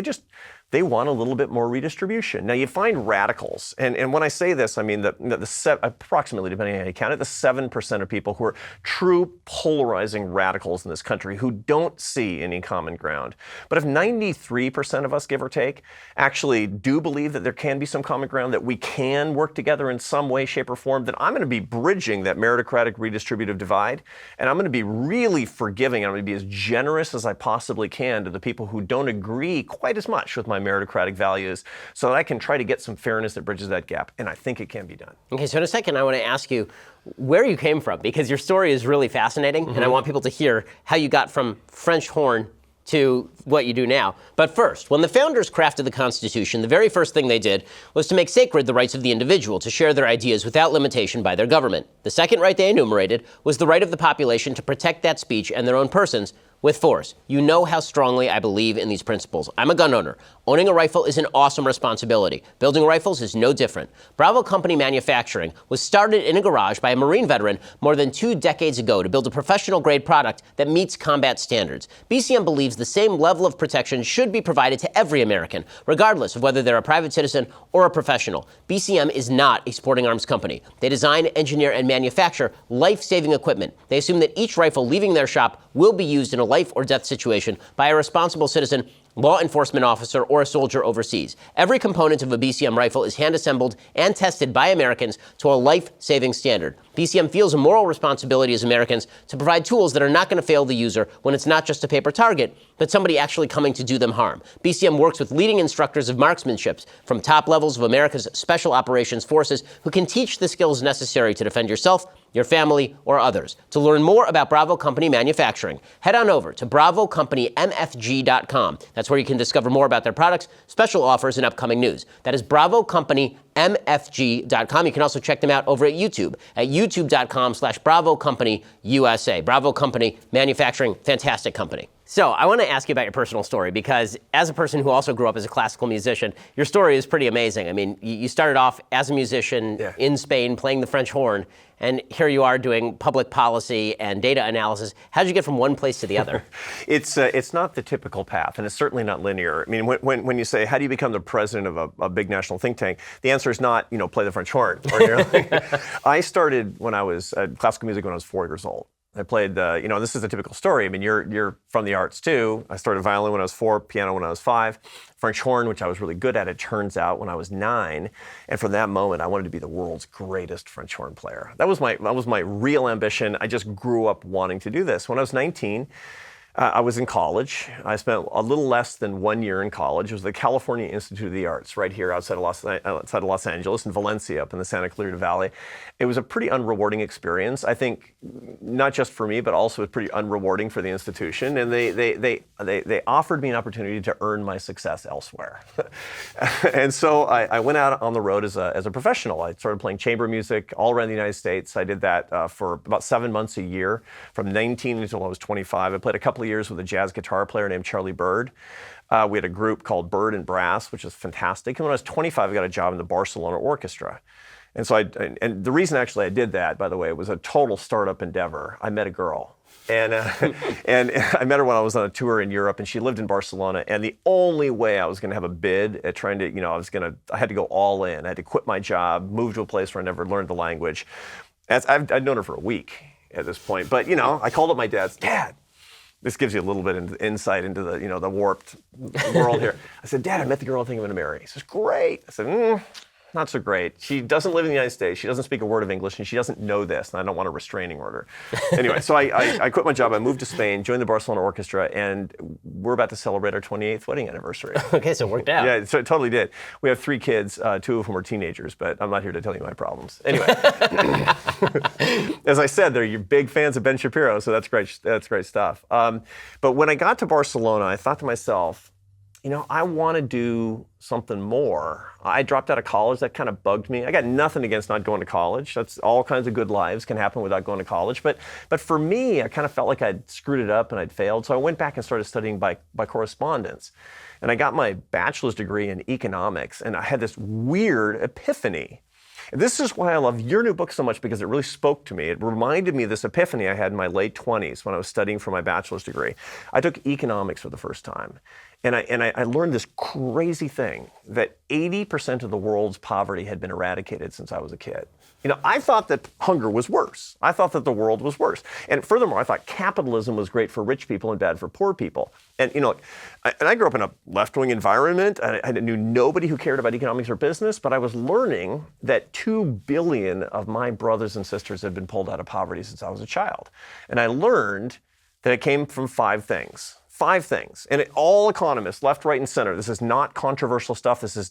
They want a little bit more redistribution. Now, you find radicals, and when I say this, I mean approximately, depending on how you count it, the 7% of people who are true polarizing radicals in this country who don't see any common ground. But if 93% of us, give or take, actually do believe that there can be some common ground, that we can work together in some way, shape, or form, then I'm going to be bridging that meritocratic redistributive divide, and I'm going to be really forgiving. I'm going to be as generous as I possibly can to the people who don't agree quite as much with my meritocratic values, so that I can try to get some fairness that bridges that gap, and I think it can be done. Okay, so in a second, I want to ask you where you came from, because your story is really fascinating, and I want people to hear how you got from French horn to what you do now. But first, when the founders crafted the Constitution, the very first thing they did was to make sacred the rights of the individual to share their ideas without limitation by their government. The second right they enumerated was the right of the population to protect that speech and their own persons with force. You know how strongly I believe in these principles. I'm a gun owner. Owning a rifle is an awesome responsibility. Building rifles is no different. Bravo Company Manufacturing was started in a garage by a Marine veteran more than 2 decades ago to build a professional-grade product that meets combat standards. BCM believes the same level of protection should be provided to every American, regardless of whether they're a private citizen or a professional. BCM is not a sporting arms company. They design, engineer, and manufacture life-saving equipment. They assume that each rifle leaving their shop will be used in a life or death situation by a responsible citizen, law enforcement officer, or a soldier overseas. Every component of a BCM rifle is hand-assembled and tested by Americans to a life-saving standard. BCM feels a moral responsibility as Americans to provide tools that are not going to fail the user when it's not just a paper target, but somebody actually coming to do them harm. BCM works with leading instructors of marksmanship from top levels of America's Special Operations Forces who can teach the skills necessary to defend yourself, your family, or others. To learn more about Bravo Company Manufacturing, head on over to BravoCompanyMFG.com. That's where you can discover more about their products, special offers, and upcoming news. That is BravoCompanyMFG.com. You can also check them out over at YouTube at youtube.com/BravoCompanyUSA. Bravo Company Manufacturing, fantastic company. So I want to ask you about your personal story, because as a person who also grew up as a classical musician, your story is pretty amazing. I mean, you started off as a musician in Spain playing the French horn, and here you are doing public policy and data analysis. How did you get from one place to the other? It's not the typical path, and it's certainly not linear. I mean, when you say, how do you become the president of a big national think tank, the answer is not, play the French horn. I started when I was classical music when I was 4 years old. I played, this is a typical story. I mean, you're from the arts too. I started violin when I was 4, piano when I was 5, French horn, which I was really good at, it turns out, when I was 9. And from that moment, I wanted to be the world's greatest French horn player. That was my real ambition. I just grew up wanting to do this. When I was 19, I was in college. I spent a little less than 1 year in college. It was the California Institute of the Arts right here outside of Los Angeles, in Valencia, up in the Santa Clarita Valley. It was a pretty unrewarding experience, I think, not just for me, but also pretty unrewarding for the institution. And they offered me an opportunity to earn my success elsewhere. And so I went out on the road as a professional. I started playing chamber music all around the United States. I did that for about 7 months a year, from 19 until I was 25. I played a couple of years with a jazz guitar player named Charlie Bird. We had a group called Bird and Brass, which was fantastic. And when I was 25, I got a job in the Barcelona Orchestra. And so and the reason actually I did that, by the way, was a total startup endeavor. I met a girl. And I met her when I was on a tour in Europe, and she lived in Barcelona. And the only way I was going to have a bid at trying to, I had to go all in. I had to quit my job, move to a place where I never learned the language. I'd known her for a week at this point. But, I called up my dad. Dad, this gives you a little bit of insight into the, the warped world here. I said, Dad, I met the girl I think I'm going to marry. He says, great. I said, not so great. She doesn't live in the United States. She doesn't speak a word of English, and she doesn't know this, and I don't want a restraining order. Anyway, so I quit my job. I moved to Spain, joined the Barcelona Orchestra, and we're about to celebrate our 28th wedding anniversary. Okay, so it worked out. Yeah, so it totally did. We have 3 kids, 2 of whom are teenagers, but I'm not here to tell you my problems. Anyway, as I said, they're big fans of Ben Shapiro, so that's great. That's great stuff. But when I got to Barcelona, I thought to myself, I want to do something more. I dropped out of college. That kind of bugged me. I got nothing against not going to college. That's all kinds of good lives can happen without going to college. But for me, I kind of felt like I'd screwed it up and I'd failed. So I went back and started studying by correspondence. And I got my bachelor's degree in economics. And I had this weird epiphany. This is why I love your new book so much, because it really spoke to me. It reminded me of this epiphany I had in my late 20s when I was studying for my bachelor's degree. I took economics for the first time. And I learned this crazy thing, that 80% of the world's poverty had been eradicated since I was a kid. I thought that hunger was worse. I thought that the world was worse. And furthermore, I thought capitalism was great for rich people and bad for poor people. And I grew up in a left-wing environment. I knew nobody who cared about economics or business, but I was learning that 2 billion of my brothers and sisters had been pulled out of poverty since I was a child. And I learned that it came from 5 things. 5 things. And all economists, left, right, and center, this is not controversial stuff. This is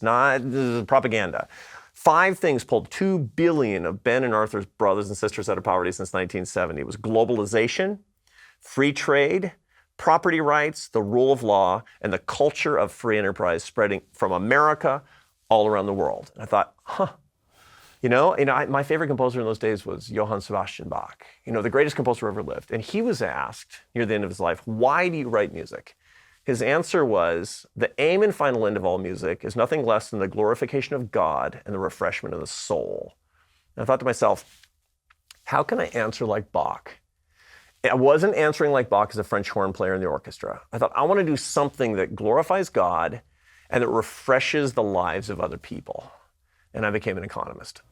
propaganda. 5 things pulled 2 billion of Ben and Arthur's brothers and sisters out of poverty since 1970. It was globalization, free trade, property rights, the rule of law, and the culture of free enterprise spreading from America all around the world. And I thought, my favorite composer in those days was Johann Sebastian Bach, the greatest composer who ever lived. And he was asked near the end of his life, why do you write music? His answer was, the aim and final end of all music is nothing less than the glorification of God and the refreshment of the soul. And I thought to myself, how can I answer like Bach? I wasn't answering like Bach as a French horn player in the orchestra. I thought, I want to do something that glorifies God and that refreshes the lives of other people. And I became an economist.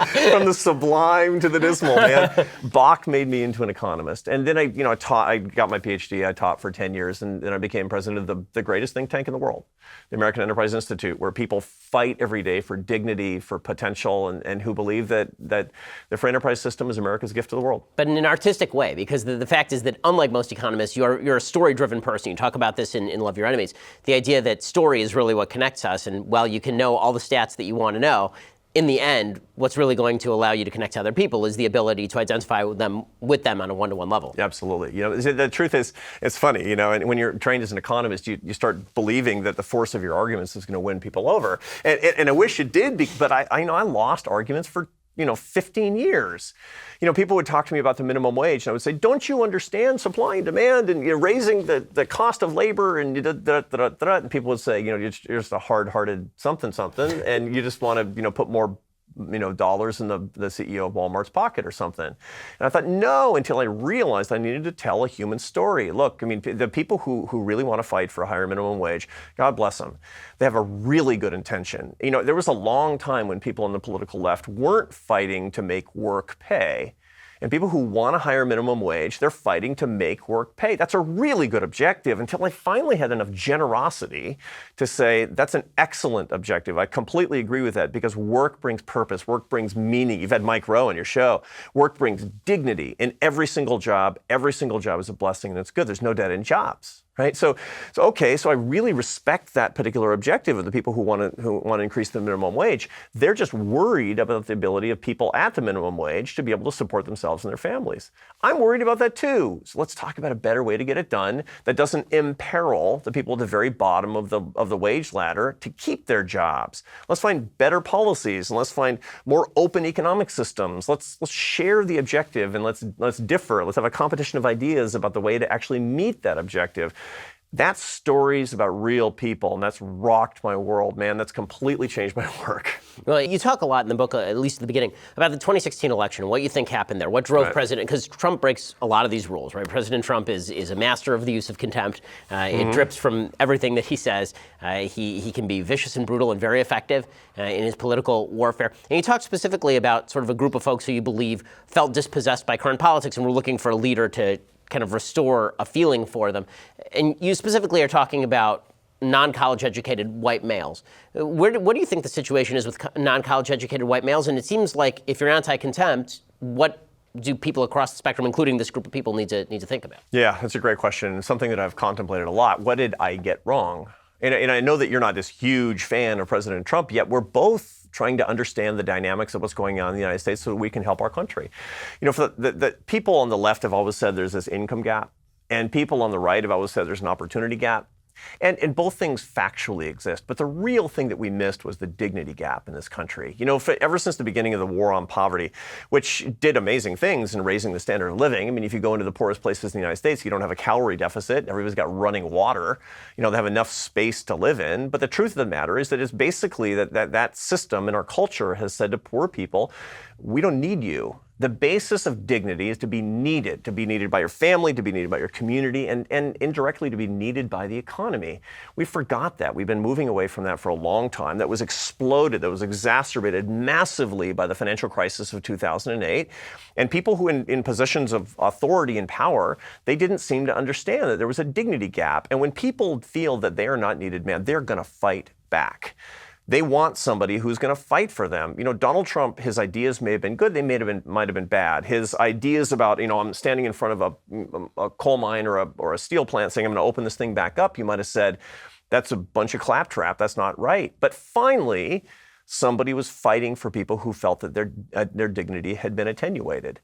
From the sublime to the dismal, man. Bach made me into an economist. And then I got my PhD, I taught for 10 years, and then I became president of the greatest think tank in the world, the American Enterprise Institute, where people fight every day for dignity, for potential, and who believe that the free enterprise system is America's gift to the world. But in an artistic way, because the fact is that unlike most economists, you're a story-driven person. You talk about this in Love Your Enemies. The idea that story is really what connects us, and while you can know all the stats that you want to know, in the end, what's really going to allow you to connect to other people is the ability to identify with them on a one-to-one level. Absolutely. The truth is, it's funny, and when you're trained as an economist, you start believing that the force of your arguments is going to win people over. And I wish it did, but I lost arguments for 15 years. People would talk to me about the minimum wage, and I would say, don't you understand supply and demand and raising the cost of labor and and people would say, you're just a hard-hearted something, and you just want to, put more dollars in the CEO of Walmart's pocket or something. And I thought, no, until I realized I needed to tell a human story. Look, the people who really want to fight for a higher minimum wage, God bless them, they have a really good intention. There was a long time when people on the political left weren't fighting to make work pay. And people who want a higher minimum wage, they're fighting to make work pay. That's a really good objective until I finally had enough generosity to say, that's an excellent objective. I completely agree with that because work brings purpose. Work brings meaning. You've had Mike Rowe on your show. Work brings dignity in every single job. Every single job is a blessing and it's good. There's no dead-end jobs. Right? So I really respect that particular objective of the people who want to increase the minimum wage. They're just worried about the ability of people at the minimum wage to be able to support themselves and their families. I'm worried about that too. So let's talk about a better way to get it done that doesn't imperil the people at the very bottom of the wage ladder to keep their jobs. Let's find better policies and let's find more open economic systems. Let's share the objective and let's differ. Let's have a competition of ideas about the way to actually meet that objective. That's stories about real people, and that's rocked my world, man. That's completely changed my work. Well, you talk a lot in the book, at least at the beginning, about the 2016 election, what you think happened there, what drove President, because Trump breaks a lot of these rules, right? President Trump is a master of the use of contempt. It drips from everything that he says. He can be vicious and brutal and very effective in his political warfare. And you talk specifically about sort of a group of folks who you believe felt dispossessed by current politics and were looking for a leader to kind of restore a feeling for them. And you specifically are talking about non-college educated white males. What do you think the situation is with non-college educated white males? And it seems like if you're anti-contempt, what do people across the spectrum, including this group of people, need to think about? Yeah, that's a great question. Something that I've contemplated a lot. What did I get wrong? And I know that you're not this huge fan of President Trump, yet we're both trying to understand the dynamics of what's going on in the United States so that we can help our country. For the people on the left have always said there's this income gap, and people on the right have always said there's an opportunity gap. And both things factually exist. But the real thing that we missed was the dignity gap in this country. Ever since the beginning of the war on poverty, which did amazing things in raising the standard of living. If you go into the poorest places in the United States, you don't have a calorie deficit. Everybody's got running water. They have enough space to live in. But the truth of the matter is that it's basically that system in our culture has said to poor people, we don't need you. The basis of dignity is to be needed by your family, to be needed by your community, and indirectly to be needed by the economy. We forgot that. We've been moving away from that for a long time. That was exploded, that was exacerbated massively by the financial crisis of 2008. And people who in positions of authority and power, they didn't seem to understand that there was a dignity gap. And when people feel that they are not needed, man, they're going to fight back. They want somebody who's going to fight for them. Donald Trump, his ideas may have been good, they might have been bad. His ideas about, I'm standing in front of a coal mine or a steel plant saying I'm going to open this thing back up, you might have said, that's a bunch of claptrap, that's not right. But finally, somebody was fighting for people who felt that their dignity had been attenuated.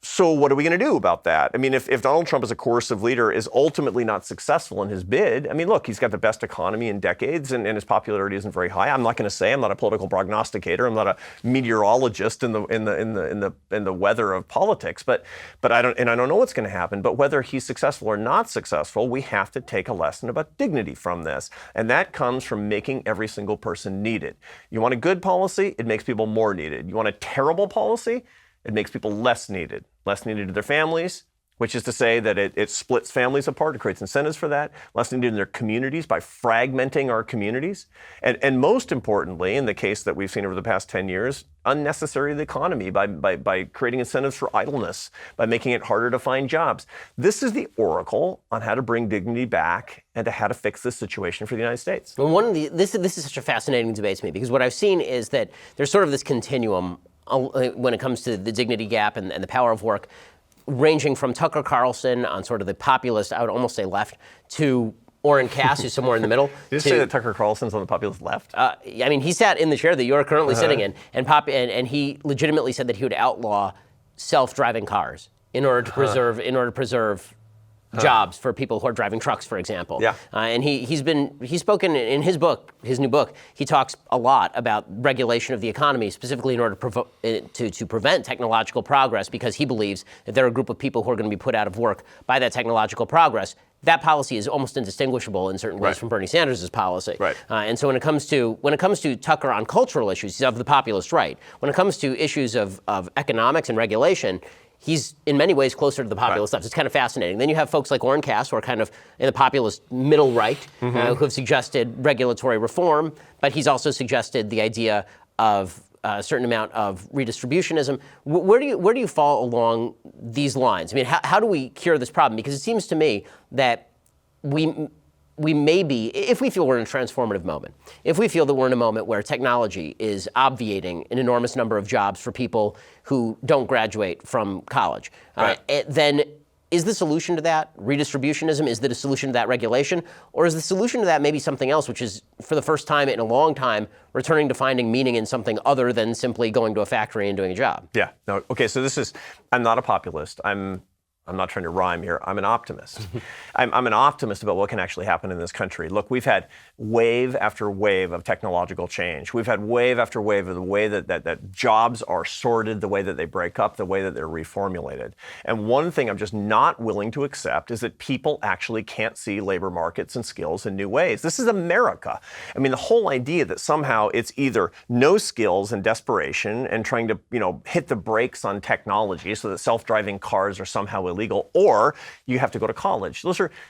So what are we going to do about that? If Donald Trump as a coercive leader is ultimately not successful in his bid, look, he's got the best economy in decades and his popularity isn't very high. I'm not going to say, I'm not a political prognosticator, I'm not a meteorologist in the weather of politics, but I don't know what's going to happen. But whether he's successful or not successful, we have to take a lesson about dignity from this. And that comes from making every single person needed. You want a good policy, it makes people more needed. You want a terrible policy, it makes people less needed to their families, which is to say that it splits families apart, it creates incentives for that, less needed in their communities by fragmenting our communities, and most importantly, in the case that we've seen over the past 10 years, unnecessary to the economy by creating incentives for idleness, by making it harder to find jobs. This is the oracle on how to bring dignity back and to how to fix this situation for the United States. Well, this is such a fascinating debate to me because what I've seen is that there's sort of this continuum when it comes to the dignity gap and the power of work, ranging from Tucker Carlson on sort of the populist, I would almost say left, to Orrin Cass, who's somewhere in the middle. Did you say that Tucker Carlson's on the populist left? He sat in the chair that you're currently sitting in, and he legitimately said that he would outlaw self-driving cars in order to preserve jobs for people who are driving trucks, for example. Yeah. And he's spoken in his book, his new book. He talks a lot about regulation of the economy, specifically in order to prevent technological progress, because he believes that there are a group of people who are going to be put out of work by that technological progress. That policy is almost indistinguishable in certain ways from Bernie Sanders' policy. Right. And so when it comes to Tucker on cultural issues, he's of the populist right. When it comes to issues of economics and regulation, he's in many ways closer to the populist left. It's kind of fascinating. Then you have folks like Orrin Cass, who are kind of in the populist middle right, who have suggested regulatory reform, but he's also suggested the idea of a certain amount of redistributionism. Where do you fall along these lines? I mean, how do we cure this problem? Because it seems to me that we may be, if we feel we're in a transformative moment, if we feel that we're in a moment where technology is obviating an enormous number of jobs for people who don't graduate from college, then is the solution to that redistributionism? Is the solution to that regulation? Or is the solution to that maybe something else, which is, for the first time in a long time, returning to finding meaning in something other than simply going to a factory and doing a job? Yeah. No. Okay. So I'm not a populist. I'm not trying to rhyme here. I'm an optimist. I'm an optimist about what can actually happen in this country. Look, we've had wave after wave of technological change. We've had wave after wave of the way that jobs are sorted, the way that they break up, the way that they're reformulated. And one thing I'm just not willing to accept is that people actually can't see labor markets and skills in new ways. This is America. I mean, the whole idea that somehow it's either no skills and desperation and trying to, hit the brakes on technology so that self-driving cars are somehow illegal, or you have to go to college.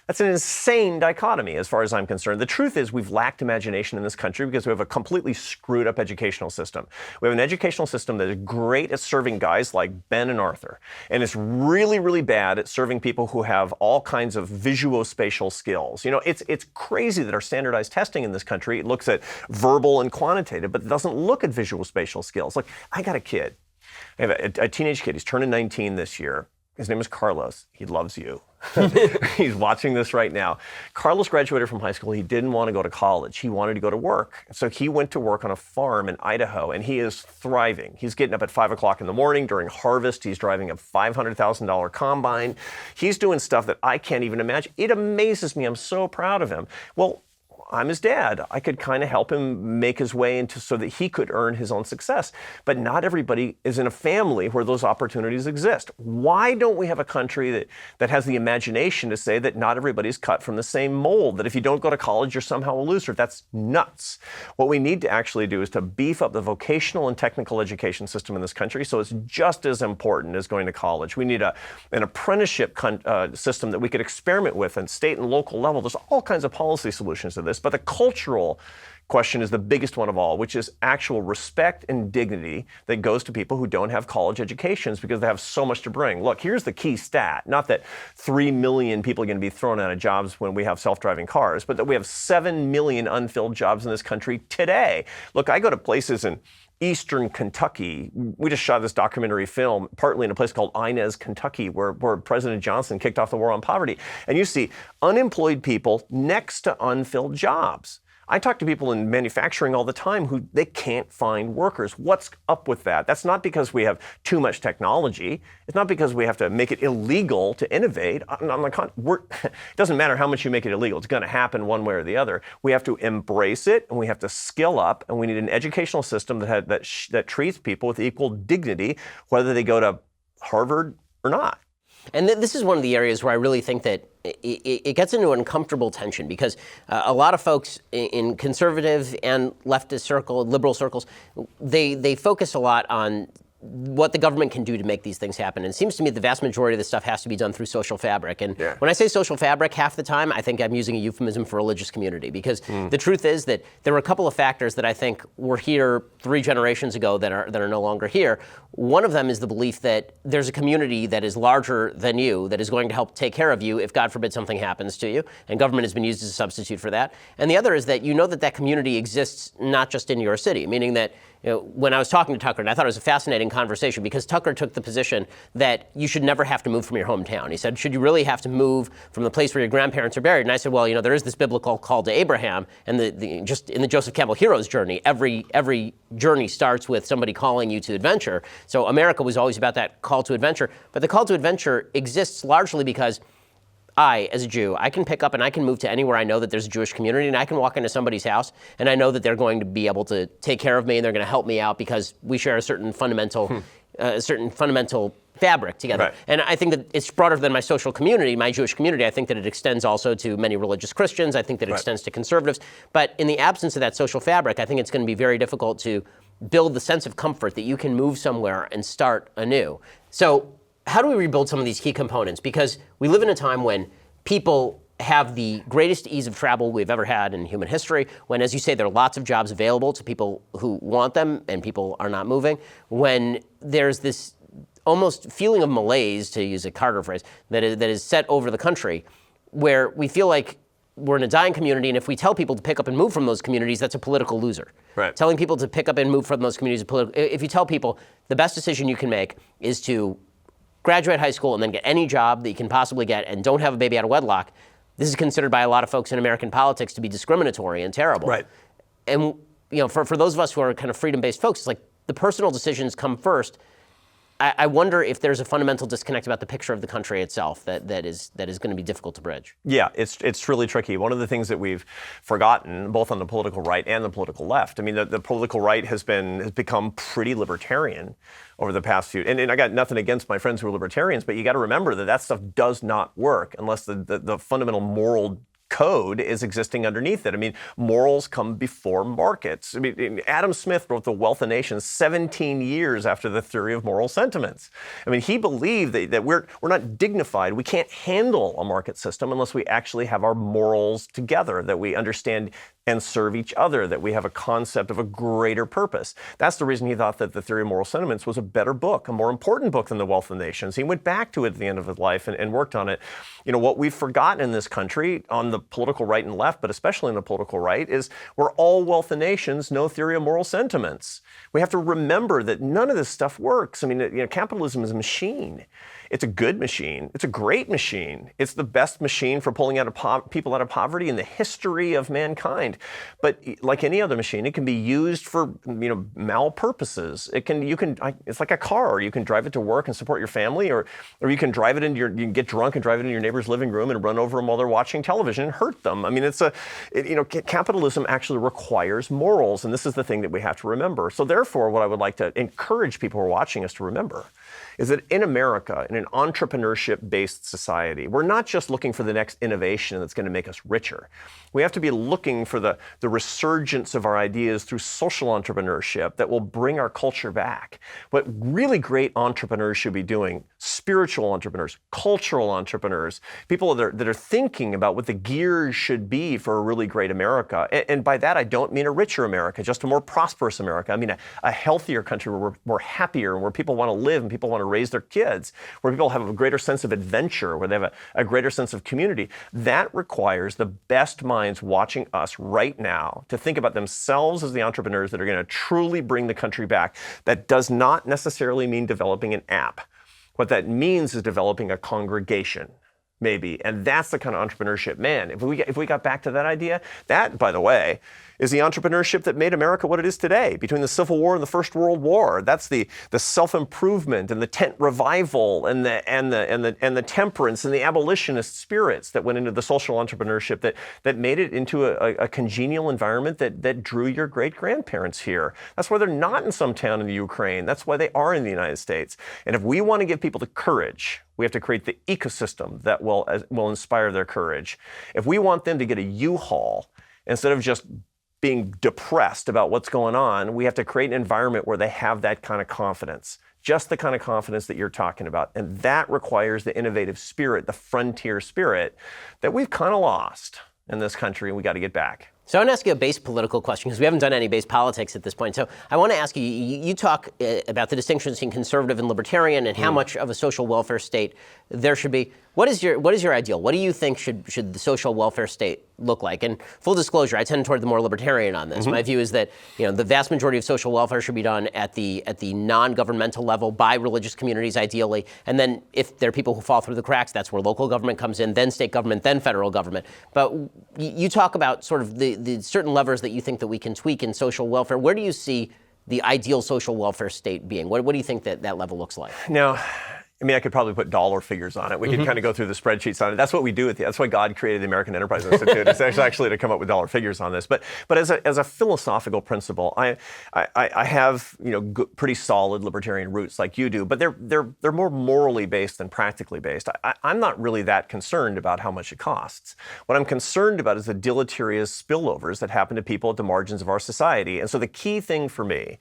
That's an insane dichotomy as far as I'm concerned. The truth is we've lacked imagination in this country because we have a completely screwed up educational system. We have an educational system that is great at serving guys like Ben and Arthur, and it's really, really bad at serving people who have all kinds of visuospatial skills. It's crazy that our standardized testing in this country looks at verbal and quantitative, but it doesn't look at visuospatial skills. Look, I got a kid. I have a teenage kid. He's turning 19 this year. His name is Carlos. He loves you. He's watching this right now. Carlos graduated from high school. He didn't want to go to college. He wanted to go to work. So he went to work on a farm in Idaho, and he is thriving. He's getting up at 5 o'clock in the morning during harvest. He's driving a $500,000 combine. He's doing stuff that I can't even imagine. It amazes me. I'm so proud of him. Well, I'm his dad. I could kind of help him make his way into so that he could earn his own success. But not everybody is in a family where those opportunities exist. Why don't we have a country that has the imagination to say that not everybody's cut from the same mold, that if you don't go to college, you're somehow a loser? That's nuts. What we need to actually do is to beef up the vocational and technical education system in this country so it's just as important as going to college. We need an apprenticeship system that we could experiment with on state and local level. There's all kinds of policy solutions to this. But the cultural question is the biggest one of all, which is actual respect and dignity that goes to people who don't have college educations because they have so much to bring. Look, here's the key stat. Not that 3 million people are going to be thrown out of jobs when we have self-driving cars, but that we have 7 million unfilled jobs in this country today. Look, I go to places in Eastern Kentucky. We just shot this documentary film, partly in a place called Inez, Kentucky, where President Johnson kicked off the war on poverty. And you see unemployed people next to unfilled jobs. I talk to people in manufacturing all the time who they can't find workers. What's up with that? That's not because we have too much technology. It's not because we have to make it illegal to innovate. It doesn't matter how much you make it illegal. It's going to happen one way or the other. We have to embrace it, and we have to skill up, and we need an educational system that treats people with equal dignity, whether they go to Harvard or not. And this is one of the areas where I really think that it gets into an uncomfortable tension because a lot of folks in conservative and leftist liberal circles, they focus a lot on what the government can do to make these things happen. And it seems to me the vast majority of this stuff has to be done through social fabric. And when I say social fabric, half the time, I think I'm using a euphemism for religious community because the truth is that there were a couple of factors that I think were here 3 generations ago that are no longer here. One of them is the belief that there's a community that is larger than you that is going to help take care of you if, God forbid, something happens to you. And government has been used as a substitute for that. And the other is that that community exists not just in your city, meaning that when I was talking to Tucker, and I thought it was a fascinating conversation because Tucker took the position that you should never have to move from your hometown. He said, should you really have to move from the place where your grandparents are buried? And I said, well, there is this biblical call to Abraham, and just in the Joseph Campbell hero's journey, every journey starts with somebody calling you to adventure. So America was always about that call to adventure. But the call to adventure exists largely because I, as a Jew, I can pick up and I can move to anywhere I know that there's a Jewish community, and I can walk into somebody's house and I know that they're going to be able to take care of me and they're going to help me out because we share a certain fundamental fabric together. Right. And I think that it's broader than my social community, my Jewish community. I think that it extends also to many religious Christians. I think that it extends to conservatives. But in the absence of that social fabric, I think it's going to be very difficult to build the sense of comfort that you can move somewhere and start anew. So how do we rebuild some of these key components? Because we live in a time when people have the greatest ease of travel we've ever had in human history, when, as you say, there are lots of jobs available to people who want them and people are not moving, when there's this almost feeling of malaise, to use a Carter phrase, that is set over the country, where we feel like we're in a dying community, and if we tell people to pick up and move from those communities, that's a political loser. Right. Telling people to pick up and move from those communities is political. If you tell people the best decision you can make is to graduate high school and then get any job that you can possibly get and don't have a baby out of wedlock, this is considered by a lot of folks in American politics to be discriminatory and terrible. Right. And for those of us who are kind of freedom-based folks, it's like the personal decisions come first. I wonder if there's a fundamental disconnect about the picture of the country itself that is going to be difficult to bridge. Yeah, it's really tricky. One of the things that we've forgotten, both on the political right and the political left, I mean, the political right has become pretty libertarian over the past few, and I got nothing against my friends who are libertarians, but you got to remember that stuff does not work unless the fundamental moral code is existing underneath it. I mean, morals come before markets. I mean, Adam Smith wrote The Wealth of Nations 17 years after the theory of moral sentiments. I mean, he believed that we're not dignified. We can't handle a market system unless we actually have our morals together, that we understand and serve each other, that we have a concept of a greater purpose. That's the reason he thought that the theory of moral sentiments was a better book, a more important book than The Wealth of Nations. He went back to it at the end of his life and worked on it. You know, what we've forgotten in this country on the political right and left, but especially in the political right, is we're all wealth of nations, no theory of moral sentiments. We have to remember that none of this stuff works. I mean, capitalism is a machine. It's a good machine. It's a great machine. It's the best machine for pulling people out of poverty in the history of mankind. But like any other machine, it can be used for mal purposes. It's like a car. You can drive it to work and support your family, or you can drive it you can get drunk and drive it in your neighbor's living room and run over them while they're watching television and hurt them. I mean, capitalism actually requires morals, and this is the thing that we have to remember. So therefore, what I would like to encourage people who are watching us to remember is that in America, in an entrepreneurship-based society, we're not just looking for the next innovation that's going to make us richer. We have to be looking for the resurgence of our ideas through social entrepreneurship that will bring our culture back. What really great entrepreneurs should be doing, spiritual entrepreneurs, cultural entrepreneurs, people that are thinking about what the gears should be for a really great America. And by that, I don't mean a richer America, just a more prosperous America. I mean a healthier country where we're happier and where people want to live and people want to raise their kids, where people have a greater sense of adventure, where they have a greater sense of community. That requires the best minds watching us right now to think about themselves as the entrepreneurs that are going to truly bring the country back. That does not necessarily mean developing an app. What that means is developing a congregation, maybe. And that's the kind of entrepreneurship. Man, if we got back to that idea, that, by the way, is the entrepreneurship that made America what it is today. Between the Civil War and the First World War, that's the self-improvement and the tent revival and the temperance and the abolitionist spirits that went into the social entrepreneurship that made it into a congenial environment that drew your great-grandparents here. That's why they're not in some town in the Ukraine. That's why they are in the United States. And if we want to give people the courage, we have to create the ecosystem that will inspire their courage. If we want them to get a U-Haul, instead of just being depressed about what's going on, we have to create an environment where they have that kind of confidence, just the kind of confidence that you're talking about. And that requires the innovative spirit, the frontier spirit that we've kind of lost in this country, and we got to get back. So I want to ask you a base political question, because we haven't done any base politics at this point. So I want to ask you, you talk about the distinctions between conservative and libertarian and how much of a social welfare state there should be. What is your ideal? What do you think should the social welfare state look like? And full disclosure, I tend toward the more libertarian on this. Mm-hmm. My view is that the vast majority of social welfare should be done at the non-governmental level by religious communities, ideally. And then if there are people who fall through the cracks, that's where local government comes in, then state government, then federal government. But you talk about sort of the certain levers that you think that we can tweak in social welfare. Where do you see the ideal social welfare state being? What do you think that level looks like? Now, I mean, I could probably put dollar figures on it. We could kind of go through the spreadsheets on it. That's what we do. That's why God created the American Enterprise Institute. It's actually to come up with dollar figures on this. But as a philosophical principle, I have pretty solid libertarian roots like you do. But they're more morally based than practically based. I'm not really that concerned about how much it costs. What I'm concerned about is the deleterious spillovers that happen to people at the margins of our society. And so the key thing for me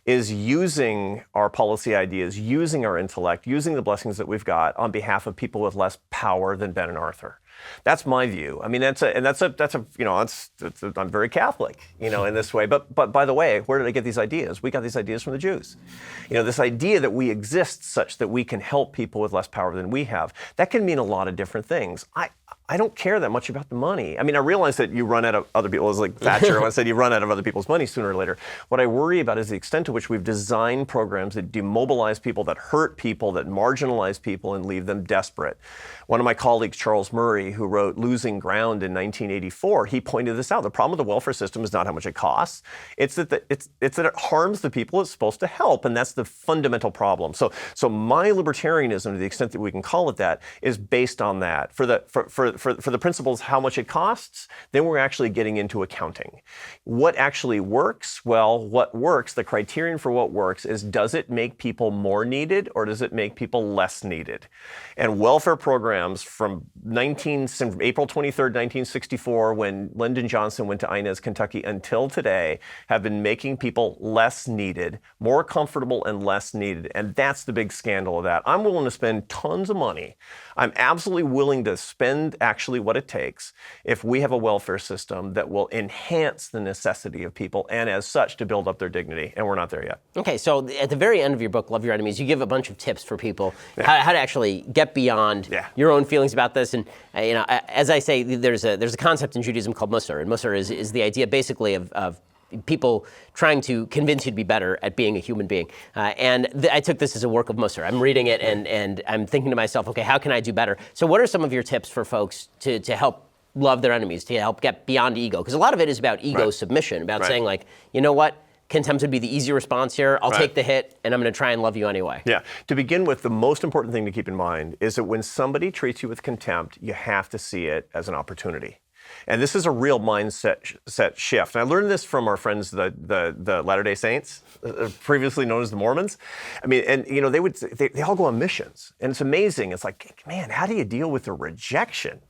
is using our policy ideas, using our intellect, using the blessings that we've got on behalf of people with less power than Ben and Arthur. That's my view. I mean, I'm very Catholic, in this way. But by the way, where did I get these ideas? We got these ideas from the Jews. This idea that we exist such that we can help people with less power than we have, that can mean a lot of different things. I don't care that much about the money. I mean, I realize that you run out of other people. It's like Thatcher once said, you run out of other people's money sooner or later. What I worry about is the extent to which we've designed programs that demobilize people, that hurt people, that marginalize people and leave them desperate. One of my colleagues, Charles Murray, who wrote Losing Ground in 1984, he pointed this out. The problem with the welfare system is not how much it costs. It's that it harms the people it's supposed to help, and that's the fundamental problem. So my libertarianism, to the extent that we can call it that, is based on that. For the principles, how much it costs, then we're actually getting into accounting. What actually works? Well, what works, the criterion for what works is, does it make people more needed or does it make people less needed? And welfare programs from April 23rd, 1964, when Lyndon Johnson went to Inez, Kentucky, until today, have been making people less needed, more comfortable and less needed. And that's the big scandal of that. I'm willing to spend tons of money. I'm absolutely willing to spend actually what it takes if we have a welfare system that will enhance the necessity of people and as such to build up their dignity. And we're not there yet. Okay, so at the very end of your book, Love Your Enemies, you give a bunch of tips for people how to actually get beyond your own feelings about this. And as I say, there's a concept in Judaism called Musar, and Musar is the idea basically of people trying to convince you to be better at being a human being. I took this as a work of Musar. I'm reading it and I'm thinking to myself, okay, how can I do better? So what are some of your tips for folks to help love their enemies, to help get beyond ego? Because a lot of it is about ego submission, about saying like, you know what? Contempt would be the easy response here. I'll take the hit, and I'm going to try and love you anyway. Yeah. To begin with, the most important thing to keep in mind is that when somebody treats you with contempt, you have to see it as an opportunity. And this is a real mindset shift. And I learned this from our friends, the Latter-day Saints, previously known as the Mormons. I mean, and they all go on missions, and it's amazing. It's like, man, how do you deal with the rejection?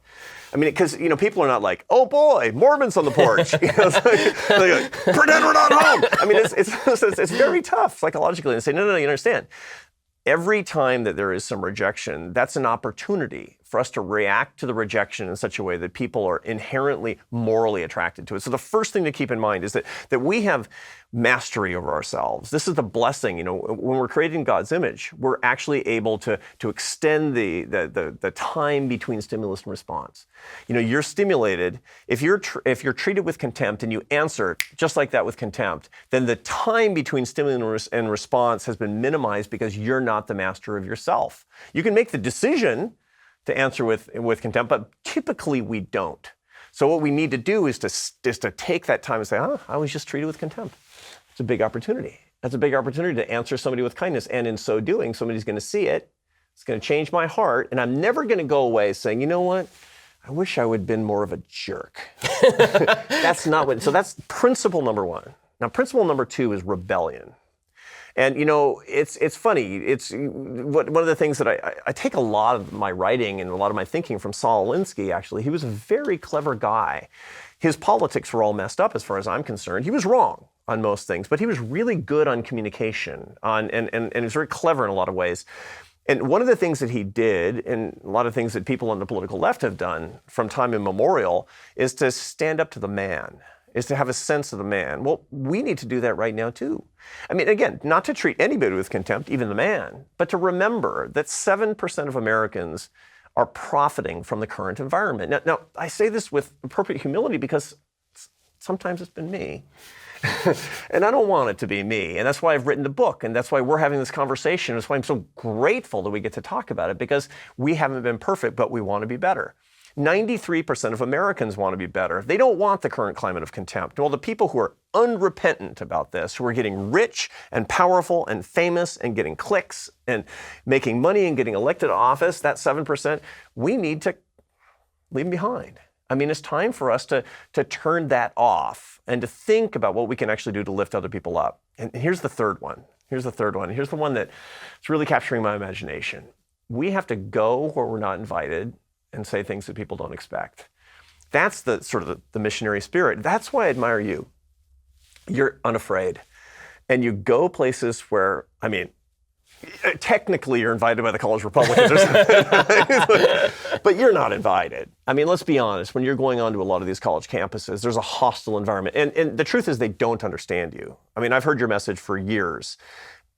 I mean, because people are not like, oh boy, Mormons on the porch. It's like, pretend we're not home. I mean, it's very tough psychologically. And say, no, you understand. Every time that there is some rejection, that's an opportunity for us to react to the rejection in such a way that people are inherently morally attracted to it. So the first thing to keep in mind is that we have mastery over ourselves. This is the blessing. When we're created in God's image, we're actually able to extend the time between stimulus and response. You're stimulated. If you're treated with contempt and you answer just like that with contempt, then the time between stimulus and response has been minimized because you're not the master of yourself. You can make the decision to answer with contempt, but typically we don't. So what we need to do is to take that time and say, I was just treated with contempt. It's a big opportunity. That's a big opportunity to answer somebody with kindness. And in so doing, somebody's going to see it. It's going to change my heart. And I'm never going to go away saying, you know what? I wish I would have been more of a jerk. That's not what, so that's principle number one. Now, principle number two is rebellion. And it's funny. It's one of the things that I take a lot of my writing and a lot of my thinking from Saul Alinsky, actually. He was a very clever guy. His politics were all messed up as far as I'm concerned. He was wrong on most things, but he was really good on communication, and he was very clever in a lot of ways. And one of the things that he did, and a lot of things that people on the political left have done from time immemorial, is to stand up to the man, is to have a sense of the man. Well, we need to do that right now too. I mean, again, not to treat anybody with contempt, even the man, but to remember that 7% of Americans are profiting from the current environment. Now, I say this with appropriate humility because sometimes it's been me. And I don't want it to be me. And that's why I've written the book. And that's why we're having this conversation. That's why I'm so grateful that we get to talk about it, because we haven't been perfect, but we want to be better. 93% of Americans want to be better. They don't want the current climate of contempt. Well, the people who are unrepentant about this, who are getting rich and powerful and famous and getting clicks and making money and getting elected to office, that 7%, we need to leave them behind. I mean, it's time for us to turn that off and to think about what we can actually do to lift other people up. And here's the third one. Here's the one that's really capturing my imagination. We have to go where we're not invited and say things that people don't expect. That's the sort of the missionary spirit. That's why I admire you. You're unafraid. And you go places where, I mean, technically you're invited by the college Republicans or something, but you're not invited. I mean, let's be honest, when you're going on to a lot of these college campuses, there's a hostile environment. And the truth is they don't understand you. I mean, I've heard your message for years.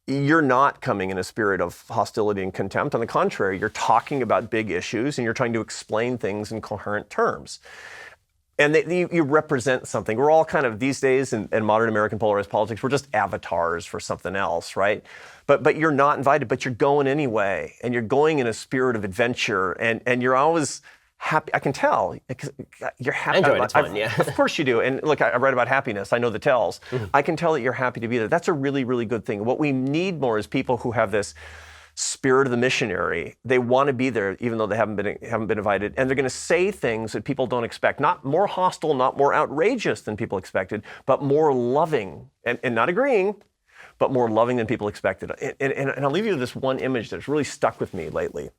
You're not coming in a spirit of hostility and contempt. On the contrary, you're talking about big issues and you're trying to explain things in coherent terms. And you represent something. We're all kind of, these days in modern American polarized politics, we're just avatars for something else, right? But you're not invited, but you're going anyway. And you're going in a spirit of adventure. And you're always happy. I can tell. You're happy. I enjoy it. It's fun, yeah. Of course you do. And look, I write about happiness. I know the tells. Mm-hmm. I can tell that you're happy to be there. That's a really, really good thing. What we need more is people who have this spirit of the missionary. They want to be there even though they haven't been invited. And they're going to say things that people don't expect. Not more hostile, not more outrageous than people expected, but more loving. And not agreeing, but more loving than people expected. And I'll leave you with this one image that's really stuck with me lately.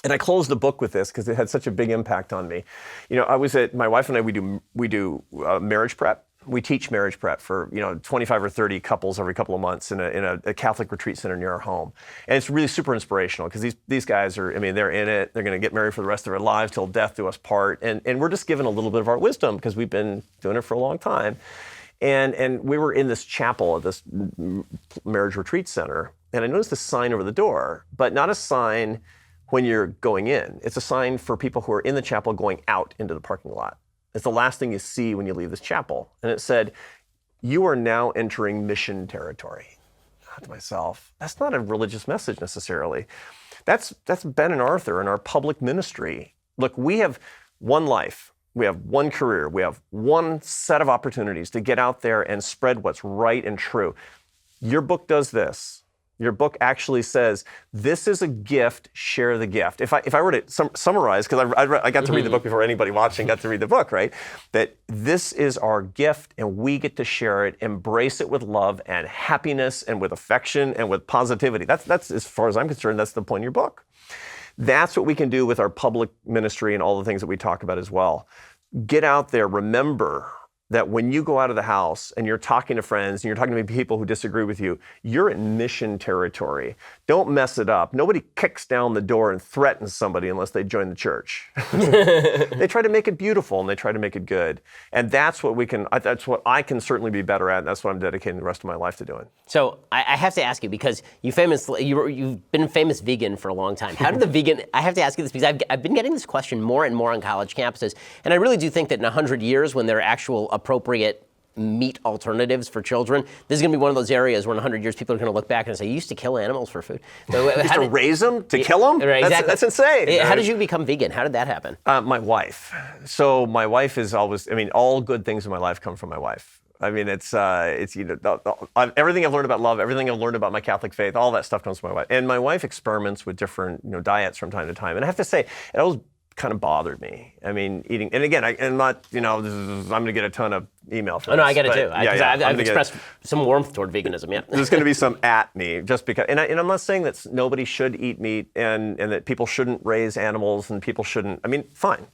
And I closed the book with this because it had such a big impact on me. You know, my wife and I, we do marriage prep. We teach marriage prep for 25 or 30 couples every couple of months in a Catholic retreat center near our home, and it's really super inspirational because these guys are, I mean, they're in it. They're going to get married for the rest of their lives till death do us part, and we're just given a little bit of our wisdom because we've been doing it for a long time, and we were in this chapel at this marriage retreat center, and I noticed a sign over the door, but not a sign when you're going in. It's a sign for people who are in the chapel going out into the parking lot. It's the last thing you see when you leave this chapel. And it said, "You are now entering mission territory." I thought to myself, that's not a religious message necessarily. That's Ben and Arthur in our public ministry. Look, we have one life. We have one career. We have one set of opportunities to get out there and spread what's right and true. Your book does this. Your book actually says, this is a gift, share the gift. If I were to summarize, because I got to read the book before anybody watching got to read the book, right? That this is our gift and we get to share it, embrace it with love and happiness and with affection and with positivity. That's as far as I'm concerned, that's the point of your book. That's what we can do with our public ministry and all the things that we talk about as well. Get out there, remember that when you go out of the house and you're talking to friends and you're talking to people who disagree with you, you're in mission territory. Don't mess it up. Nobody kicks down the door and threatens somebody unless they join the church. They try to make it beautiful and they try to make it good. And that's what I can certainly be better at, and that's what I'm dedicating the rest of my life to doing. So I have to ask you, because you've been a famous vegan for a long time. How did I have to ask you this because I've been getting this question more and more on college campuses, and I really do think that in 100 years, when there are actual appropriate meat alternatives for children, this is going to be one of those areas where in 100 years people are going to look back and say, you used to kill animals for food. So, to raise them? To kill them? Right, exactly. That's insane. How did you become vegan? How did that happen? My wife. So my wife is always, I mean, all good things in my life come from my wife. I mean, it's everything I've learned about love, everything I've learned about my Catholic faith, all that stuff comes from my wife. And my wife experiments with different diets from time to time. And I have to say, it always kind of bothered me. I mean, eating, and again, I'm not, I'm going to get a ton of email for this. No, I get it too. I've expressed some warmth toward veganism, yeah. There's going to be some at me just because, and I'm not saying that nobody should eat meat and that people shouldn't raise animals and people shouldn't, I mean, fine.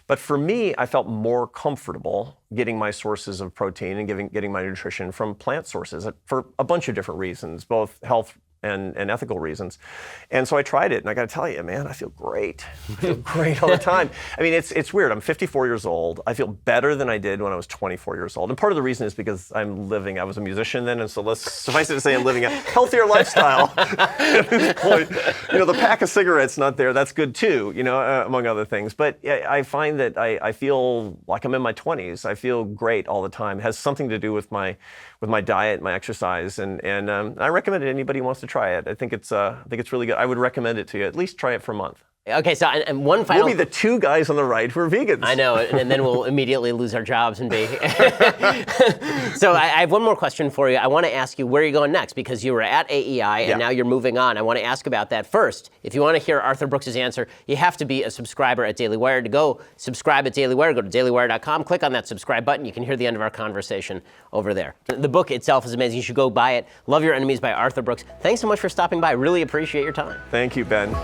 But for me, I felt more comfortable getting my sources of protein and getting my nutrition from plant sources for a bunch of different reasons, both health and ethical reasons. And so I tried it, and I got to tell you, man, I feel great. I feel great all the time. I mean, it's weird. I'm 54 years old. I feel better than I did when I was 24 years old. And part of the reason is because I was a musician then, and so let's suffice it to say I'm living a healthier lifestyle at this point. The pack of cigarettes not there, that's good too, among other things. But I find that I feel like I'm in my 20s. I feel great all the time. It has something to do with my diet, my exercise, and I recommend it to anybody who wants to try it. I think it's really good. I would recommend it to you. At least try it for a month. Okay, so and one final. We'll be the two guys on the right who are vegans. I know, and then we'll immediately lose our jobs and be. So I have one more question for you. I want to ask you where you're going next, because you were at AEI and now you're moving on. I want to ask about that. First, if you want to hear Arthur Brooks' answer, you have to be a subscriber at Daily Wire. To go subscribe at Daily Wire, go to dailywire.com, click on that subscribe button. You can hear the end of our conversation over there. The book itself is amazing. You should go buy it. Love Your Enemies by Arthur Brooks. Thanks so much for stopping by. Really appreciate your time. Thank you, Ben.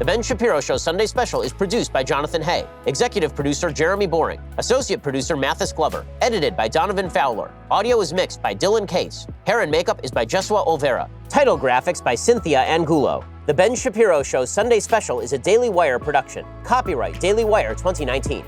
The Ben Shapiro Show Sunday Special is produced by Jonathan Hay, executive producer Jeremy Boring, associate producer Mathis Glover, edited by Donovan Fowler. Audio is mixed by Dylan Case. Hair and makeup is by Jesua Olvera. Title graphics by Cynthia Angulo. The Ben Shapiro Show Sunday Special is a Daily Wire production. Copyright Daily Wire 2019.